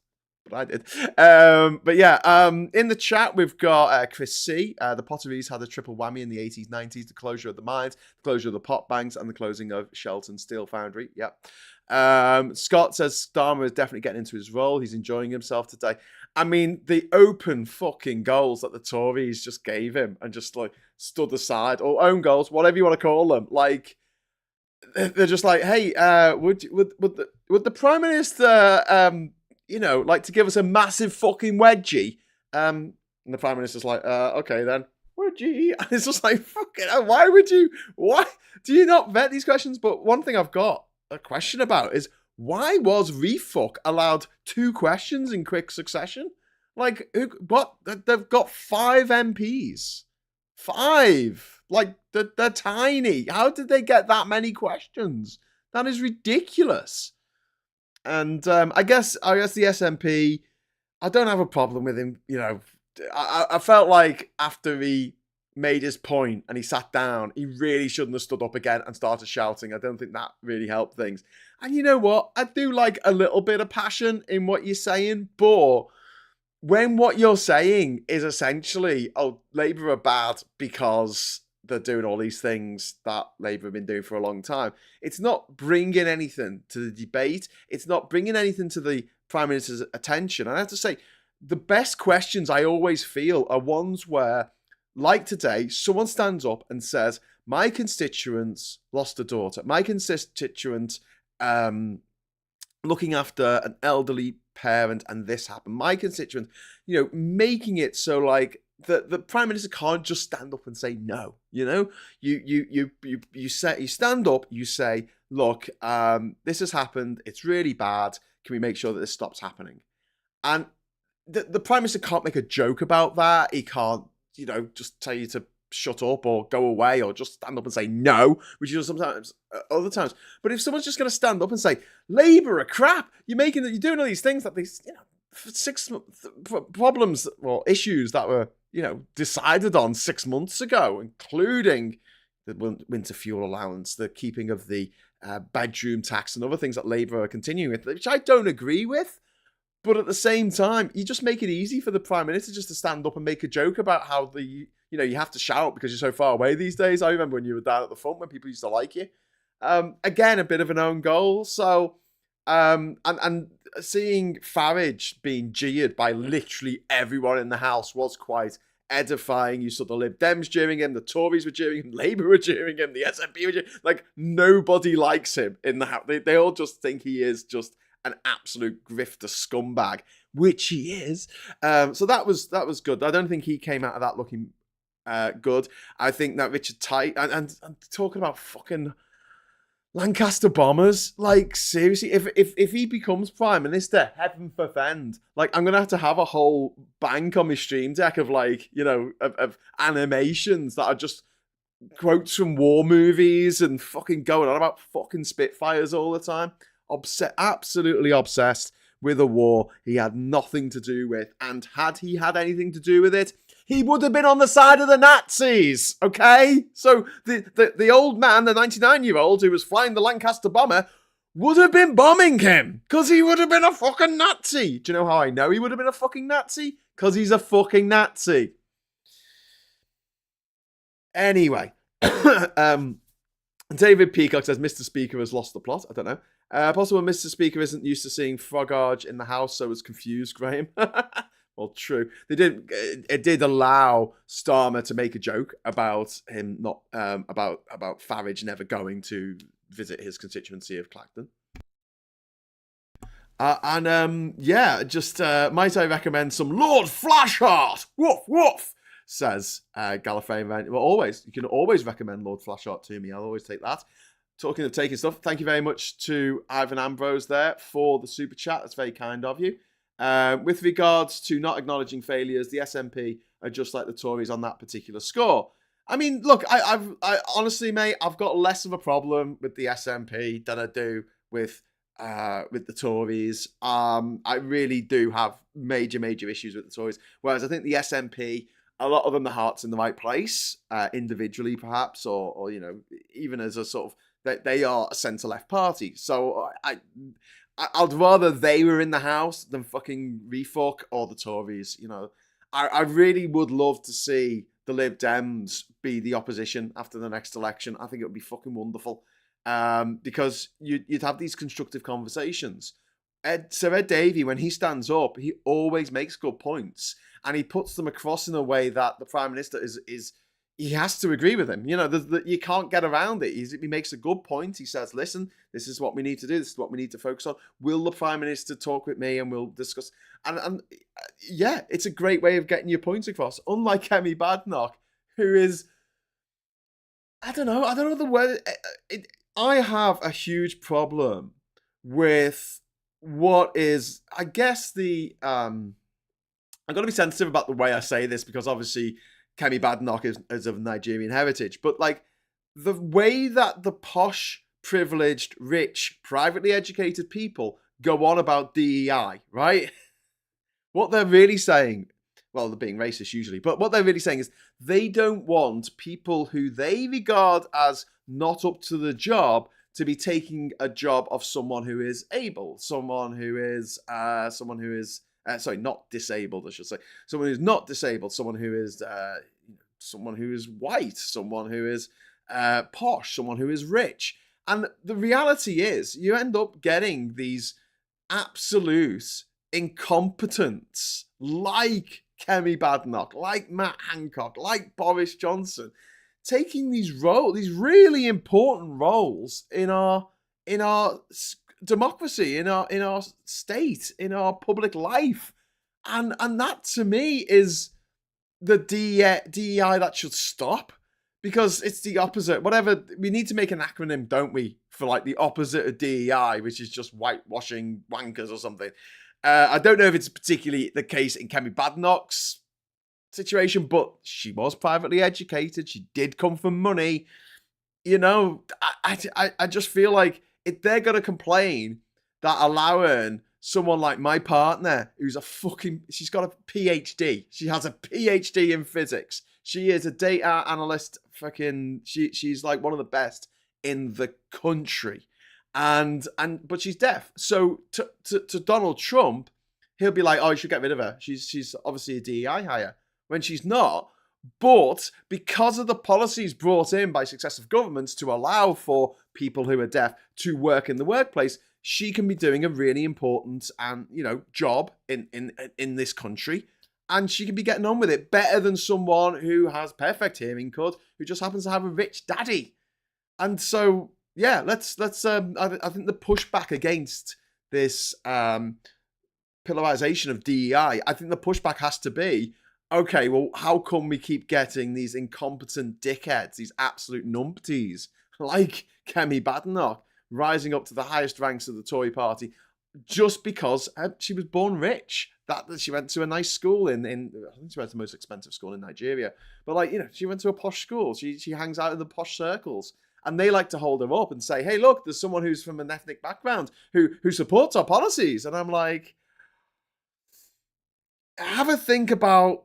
but I did. But yeah, in the chat, we've got Chris C. The Potteries had a triple whammy in the 80s, 90s, the closure of the mines, the closure of the pot banks, and the closing of Shelton Steel Foundry. Yep. Scott says Starmer is definitely getting into his role. He's enjoying himself today. I mean, the open fucking goals that the Tories just gave him and just like stood aside, or own goals, whatever you want to call them. Like, they're just like, hey, would the Prime Minister, like to give us a massive fucking wedgie? And the Prime Minister's like, okay then, wedgie. And it's just like, fucking hell, why do you not vet these questions? But one thing I've got a question about is, why was refuck allowed 2 questions in quick succession? Like, what? They've got 5 MPs. 5. Like, they're tiny. How did they get that many questions? That is ridiculous. And I guess the SNP, I don't have a problem with him. I felt like after he made his point and he sat down, he really shouldn't have stood up again and started shouting. I don't think that really helped things. And you know what? I do like a little bit of passion in what you're saying, but when what you're saying is essentially, oh, Labour are bad because they're doing all these things that Labour have been doing for a long time, it's not bringing anything to the debate. It's not bringing anything to the Prime Minister's attention. And I have to say, the best questions I always feel are ones where, like today, someone stands up and says, my constituents lost a daughter. My constituent looking after an elderly parent and this happened. My constituent, making it so like the Prime Minister can't just stand up and say no. You stand up, you say, look, this has happened. It's really bad. Can we make sure that this stops happening? And the Prime Minister can't make a joke about that. He can't, just tell you to shut up or go away or just stand up and say no, which you do sometimes, other times. But if someone's just going to stand up and say, Labour are crap, you're doing all these things that these, 6 problems or issues that were, decided on 6 months ago, including the winter fuel allowance, the keeping of the bedroom tax and other things that Labour are continuing with, which I don't agree with. But at the same time, you just make it easy for the Prime Minister just to stand up and make a joke about how you have to shout because you're so far away these days. I remember when you were down at the front when people used to like you. Again, a bit of an own goal. So, and seeing Farage being jeered by literally everyone in the House was quite edifying. You saw the Lib Dems jeering him, the Tories were jeering him, Labour were jeering him, the SNP were jeering him. Like, nobody likes him in the House. They all just think he is just an absolute grifter scumbag, which he is. So that was good. I don't think he came out of that looking good. I think that Richard Tight and talking about fucking Lancaster bombers, like seriously, if he becomes Prime Minister, heaven forfend, like I'm gonna have a whole bank on my stream deck of like, of animations that are just quotes from war movies and fucking going on about fucking Spitfires all the time. Absolutely obsessed with a war he had nothing to do with, and had he had anything to do with it, he would have been on the side of the Nazis, okay? So the old man, the 99-year-old who was flying the Lancaster bomber, would have been bombing him, because he would have been a fucking Nazi. Do you know how I know he would have been a fucking Nazi? Because he's a fucking Nazi. Anyway, David Peacock says, Mr. Speaker has lost the plot. I don't know. Possible Mr. Speaker isn't used to seeing Frogage in the House, so was confused, Graham. Well, true. It did allow Starmer to make a joke about him not about Farage never going to visit his constituency of Clacton. Might I recommend some Lord Flashheart? Woof woof. Says Gallifrey. Well, you can always recommend Lord Flashheart to me. I'll always take that. Talking of taking stuff, thank you very much to Ivan Ambrose there for the super chat. That's very kind of you. With regards to not acknowledging failures, the SNP are just like the Tories on that particular score. I mean, look, I honestly, mate, I've got less of a problem with the SNP than I do with the Tories. I really do have major issues with the Tories. Whereas I think the SNP, a lot of them, the heart's in the right place, individually perhaps, or even as a sort of, they are a centre-left party. So I'd rather they were in the House than fucking Refuck or the Tories. You know, I really would love to see the Lib Dems be the opposition after the next election. I think it would be fucking wonderful, because you'd have these constructive conversations. Sir Ed Davey, when he stands up, he always makes good points, and he puts them across in a way that the Prime Minister is he has to agree with him. You know, you can't get around it. He makes a good point. He says, listen, this is what we need to do. This is what we need to focus on. Will the Prime Minister talk with me and we'll discuss? And yeah, it's a great way of getting your points across. Unlike Kemi Badenoch, who is, I don't know the word. I have a huge problem with what is, I guess, I'm going to be sensitive about the way I say this, because obviously Kemi Badenoch is of Nigerian heritage, but like the way that the posh, privileged, rich, privately educated people go on about DEI, right? What they're really saying, well, they're being racist usually, but what they're really saying is they don't want people who they regard as not up to the job to be taking a job of someone who is able, someone who is not disabled, I should say. Someone who's not disabled, someone who is white, someone who is posh, someone who is rich. And the reality is, you end up getting these absolute incompetents like Kemi Badenoch, like Matt Hancock, like Boris Johnson, taking these really important roles in our democracy, in our state, in our public life, and that to me is the DEI that should stop, because it's the opposite. Whatever, we need to make an acronym, don't we, for like the opposite of DEI, which is just whitewashing wankers or something. I don't know if it's particularly the case in Kemi Badenoch's situation, but she was privately educated. She did come from money. You know, I just feel like if they're going to complain that allowing someone like my partner, who's she's got a PhD. She has a PhD in physics. She is a data analyst. She's like one of the best in the country. But she's deaf. So to Donald Trump, he'll be like, oh, you should get rid of her. She's obviously a DEI hire, when she's not. But because of the policies brought in by successive governments to allow for people who are deaf to work in the workplace, she can be doing a really important job in this country, and she can be getting on with it better than someone who has perfect hearing could, who just happens to have a rich daddy. And so, yeah, let's. I think the pushback against this pillarization of DEI, I think the pushback has to be, okay, well, how come we keep getting these incompetent dickheads, these absolute numpties, like Kemi Badenoch, rising up to the highest ranks of the Tory party just because she was born rich? That she went to a nice school in I think she went to the most expensive school in Nigeria. But she went to a posh school. She hangs out in the posh circles. And they like to hold her up and say, hey, look, there's someone who's from an ethnic background who supports our policies. And I'm like, have a think about,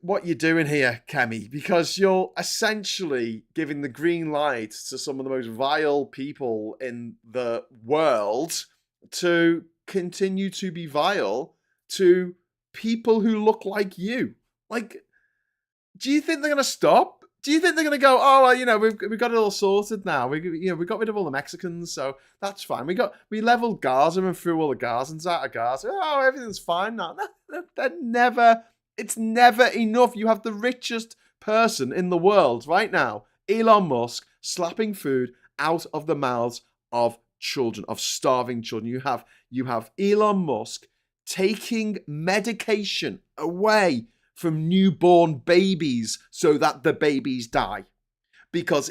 what you're doing here, Kemi, because you're essentially giving the green light to some of the most vile people in the world to continue to be vile to people who look like you. Like, do you think they're going to stop? Do you think they're going to go, oh, well, we've got it all sorted now. We got rid of all the Mexicans, so that's fine. We leveled Gaza and threw all the Gazans out of Gaza. Oh, everything's fine now. It's never enough. You have the richest person in the world right now, Elon Musk, slapping food out of the mouths of children, of starving children. You have Elon Musk taking medication away from newborn babies so that the babies die. Because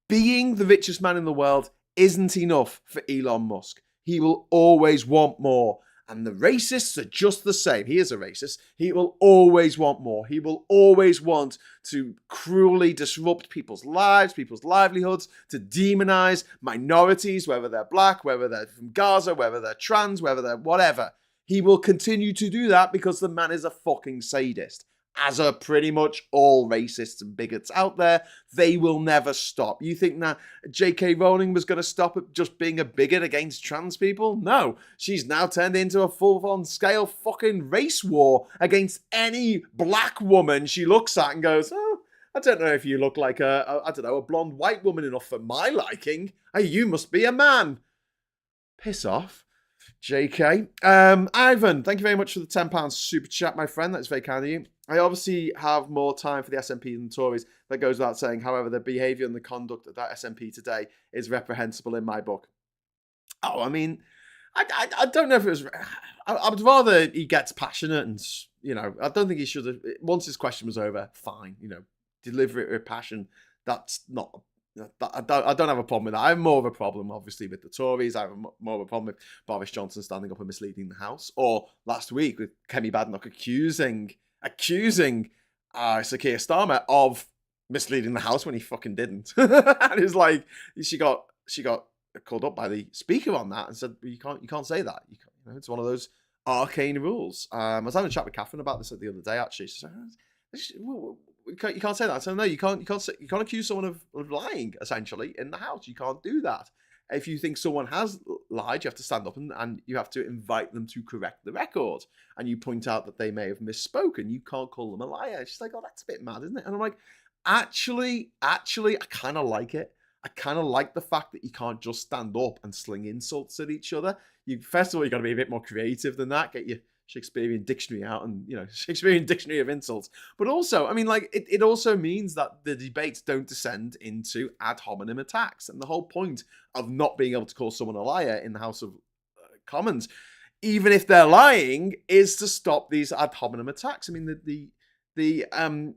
being the richest man in the world isn't enough for Elon Musk. He will always want more. And the racists are just the same. He is a racist. He will always want more. He will always want to cruelly disrupt people's lives, people's livelihoods, to demonize minorities, whether they're black, whether they're from Gaza, whether they're trans, whether they're whatever. He will continue to do that because the man is a fucking sadist. as are pretty much all racists and bigots out there. They will never stop. You think that J.K. Rowling was going to stop at just being a bigot against trans people? No. She's now turned into a full-on scale fucking race war against any black woman she looks at and goes, oh, I don't know if you look like a blonde white woman enough for my liking. Hey, you must be a man. Piss off. JK. Ivan, thank you very much for the £10 super chat, my friend. That's very kind of you. I obviously have more time for the SNP than the Tories. That goes without saying. However, the behaviour and the conduct of that SNP today is reprehensible in my book. Oh, I mean, I don't know if it was... I would rather he gets passionate and, you know, I don't think he should have... Once his question was over, fine, you know, deliver it with passion. That's not... I don't have a problem with that. I have more of a problem, obviously, with the Tories. I have more of a problem with Boris Johnson standing up and misleading the House. Or last week with Kemi Badenoch accusing Sir Keir Starmer of misleading the House when he fucking didn't. And it's like she got called up by the Speaker on that and said, well, you can't say that. You know, it's one of those arcane rules. I was having a chat with Catherine about this the other day. Actually, she said, you can't say that. I said, no, you can't accuse someone of lying, essentially, in the House. You can't do that. If you think someone has lied, you have to stand up and you have to invite them to correct the record. And you point out that they may have misspoken. You can't call them a liar. She's like, oh, that's a bit mad, isn't it? And I'm like, actually, I kind of like it. I kind of like the fact that you can't just stand up and sling insults at each other. First of all, you got to be a bit more creative than that. Get your Shakespearean dictionary out and, you know, Shakespearean dictionary of insults. But also, I mean, like, it also means that the debates don't descend into ad hominem attacks. And the whole point of not being able to call someone a liar in the House of Commons, even if they're lying, is to stop these ad hominem attacks. I mean, the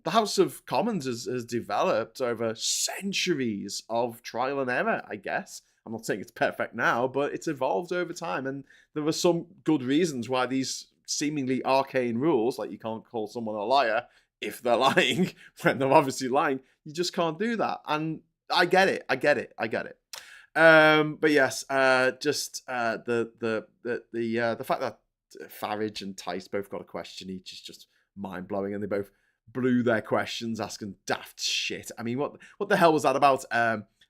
House of Commons has developed over centuries of trial and error, I guess. I'm not saying it's perfect now, but it's evolved over time. And there were some good reasons why these seemingly arcane rules, like you can't call someone a liar if they're lying, when they're obviously lying, you just can't do that. And I get it. But yes, just the fact that Farage and Tice both got a question each is just mind blowing, and they both blew their questions asking daft shit. I mean, what the hell was that about?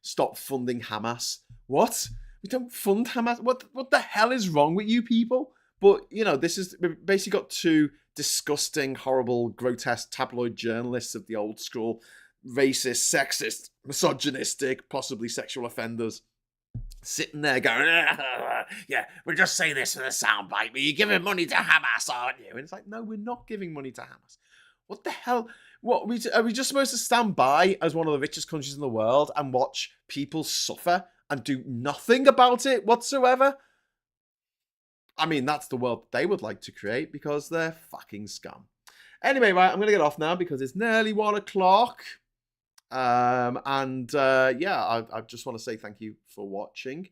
Stop funding Hamas. What? We don't fund Hamas? What the hell is wrong with you people? But, you know, we've basically got two disgusting, horrible, grotesque tabloid journalists of the old school, racist, sexist, misogynistic, possibly sexual offenders, sitting there going, yeah, we'll just say this in a soundbite, but you're giving money to Hamas, aren't you? And it's like, no, we're not giving money to Hamas. What the hell? What are we just supposed to stand by as one of the richest countries in the world and watch people suffer and do nothing about it whatsoever? I mean, that's the world they would like to create because they're fucking scum. Anyway, right, I'm going to get off now because it's nearly 1 o'clock. Yeah, I just want to say thank you for watching.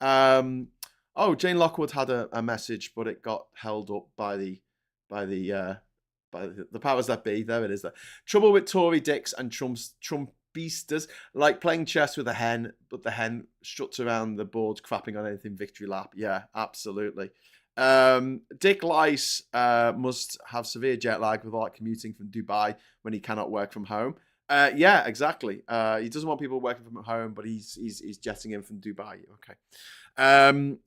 Oh, Jane Lockwood had a message, but it got held up by the powers that be. There it is. There. Trouble with Tory dicks and Trumpistas, like playing chess with a hen, but the hen struts around the board, crapping on anything victory lap. Yeah, absolutely. Dick Lice must have severe jet lag with like commuting from Dubai when he cannot work from home. Yeah, exactly. He doesn't want people working from home, but he's jetting in from Dubai. Okay. And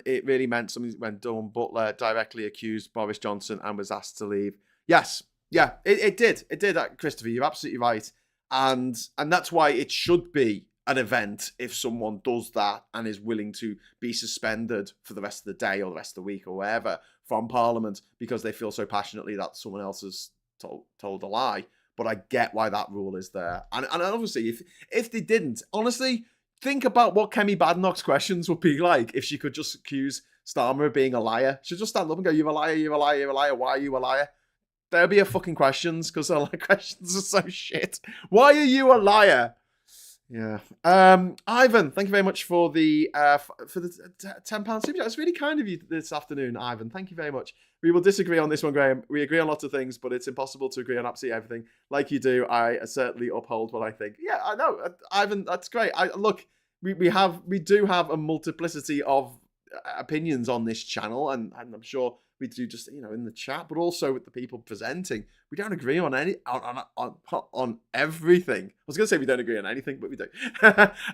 it really meant something when Dawn Butler directly accused Boris Johnson and was asked to leave. Yes, yeah, it did, Christopher. You're absolutely right, and that's why it should be an event if someone does that and is willing to be suspended for the rest of the day or the rest of the week or wherever from Parliament because they feel so passionately that someone else has told a lie. But I get why that rule is there, and obviously if they didn't, honestly. Think about what Kemi Badenoch's questions would be like if she could just accuse Starmer of being a liar. She'd just stand up and go, you're a liar, you're a liar, you're a liar, why are you a liar? There'll be her fucking questions, because her questions are so shit. Why are you a liar? Yeah. Ivan, thank you very much for the £10 super chat. It's really kind of you this afternoon, Ivan. Thank you very much. We will disagree on this one, Graham. We agree on lots of things, but it's impossible to agree on absolutely everything. Like you do, I certainly uphold what I think. Yeah, I know, Ivan. That's great. Look, we do have a multiplicity of opinions on this channel, and I'm sure we do just, in the chat, but also with the people presenting. We don't agree on on everything. I was going to say we don't agree on anything, but we do.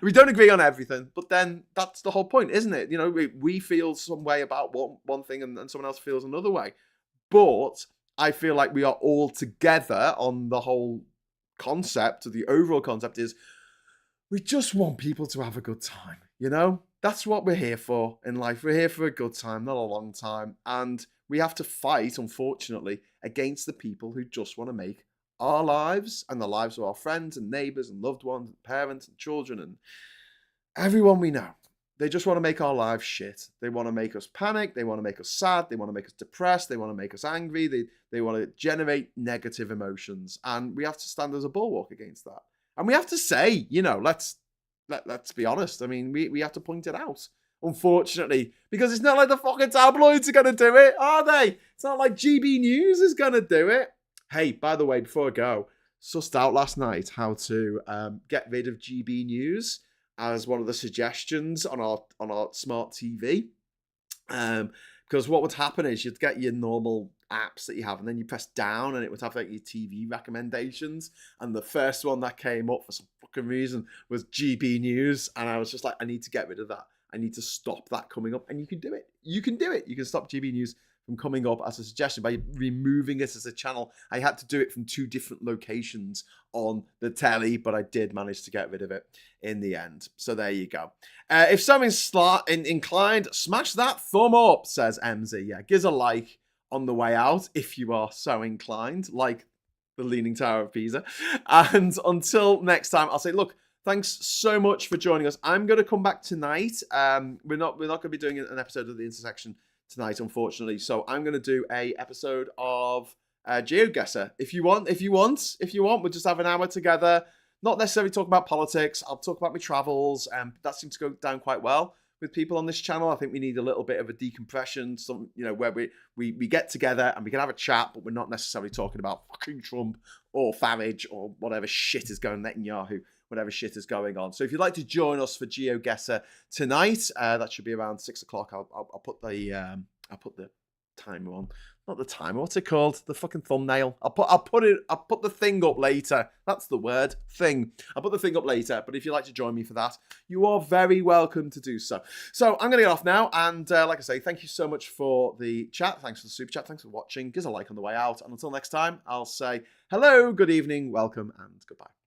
We don't agree on everything, but then that's the whole point, isn't it? We feel some way about one thing and someone else feels another way. But I feel like we are all together on the whole concept. The overall concept is we just want people to have a good time, That's what we're here for in life. We're here for a good time, not a long time. And we have to fight, unfortunately, against the people who just want to make our lives and the lives of our friends and neighbours and loved ones and parents and children and everyone we know. They just want to make our lives shit. They want to make us panic. They want to make us sad. They want to make us depressed. They want to make us angry. They want to generate negative emotions. And we have to stand as a bulwark against that. And we have to say, let's be honest. I mean, we have to point it out, unfortunately, because it's not like the fucking tabloids are going to do it, are they? It's not like GB News is going to do it. Hey, by the way, before I go, sussed out last night how to get rid of GB News as one of the suggestions on our smart TV. Because what would happen is you'd get your normal apps that you have, and then you press down and it would have like your TV recommendations, and the first one that came up for some fucking reason was GB News, and I was just like, I need to get rid of that. I need to stop that coming up, and you can do it. You can do it. You can stop GB News from coming up as a suggestion by removing it as a channel. I had to do it from 2 different locations on the telly, but I did manage to get rid of it in the end. So there you go. If someone's inclined, smash that thumb up, says MZ. Yeah, give us a like on the way out if you are so inclined, like the Leaning Tower of Pisa. And until next time, I'll say, look, thanks so much for joining us. I'm going to come back tonight. We're not going to be doing an episode of The Intersection tonight, unfortunately. So I'm going to do a episode of GeoGuessr. If you want, we'll just have an hour together. Not necessarily talk about politics. I'll talk about my travels. That seems to go down quite well with people on this channel. I think we need a little bit of a decompression, where we get together and we can have a chat, but we're not necessarily talking about fucking Trump or Farage or whatever shit is going on, Netanyahu, whatever shit is going on. So if you'd like to join us for GeoGuessr tonight, that should be around 6 o'clock. I'll put the timer on. Not the timer. What's it called? The fucking thumbnail. I'll put the thing up later. That's the word. Thing. I'll put the thing up later. But if you'd like to join me for that, you are very welcome to do so. So I'm going to get off now. And like I say, thank you so much for the chat. Thanks for the super chat. Thanks for watching. Give us a like on the way out. And until next time, I'll say hello, good evening, welcome, and goodbye.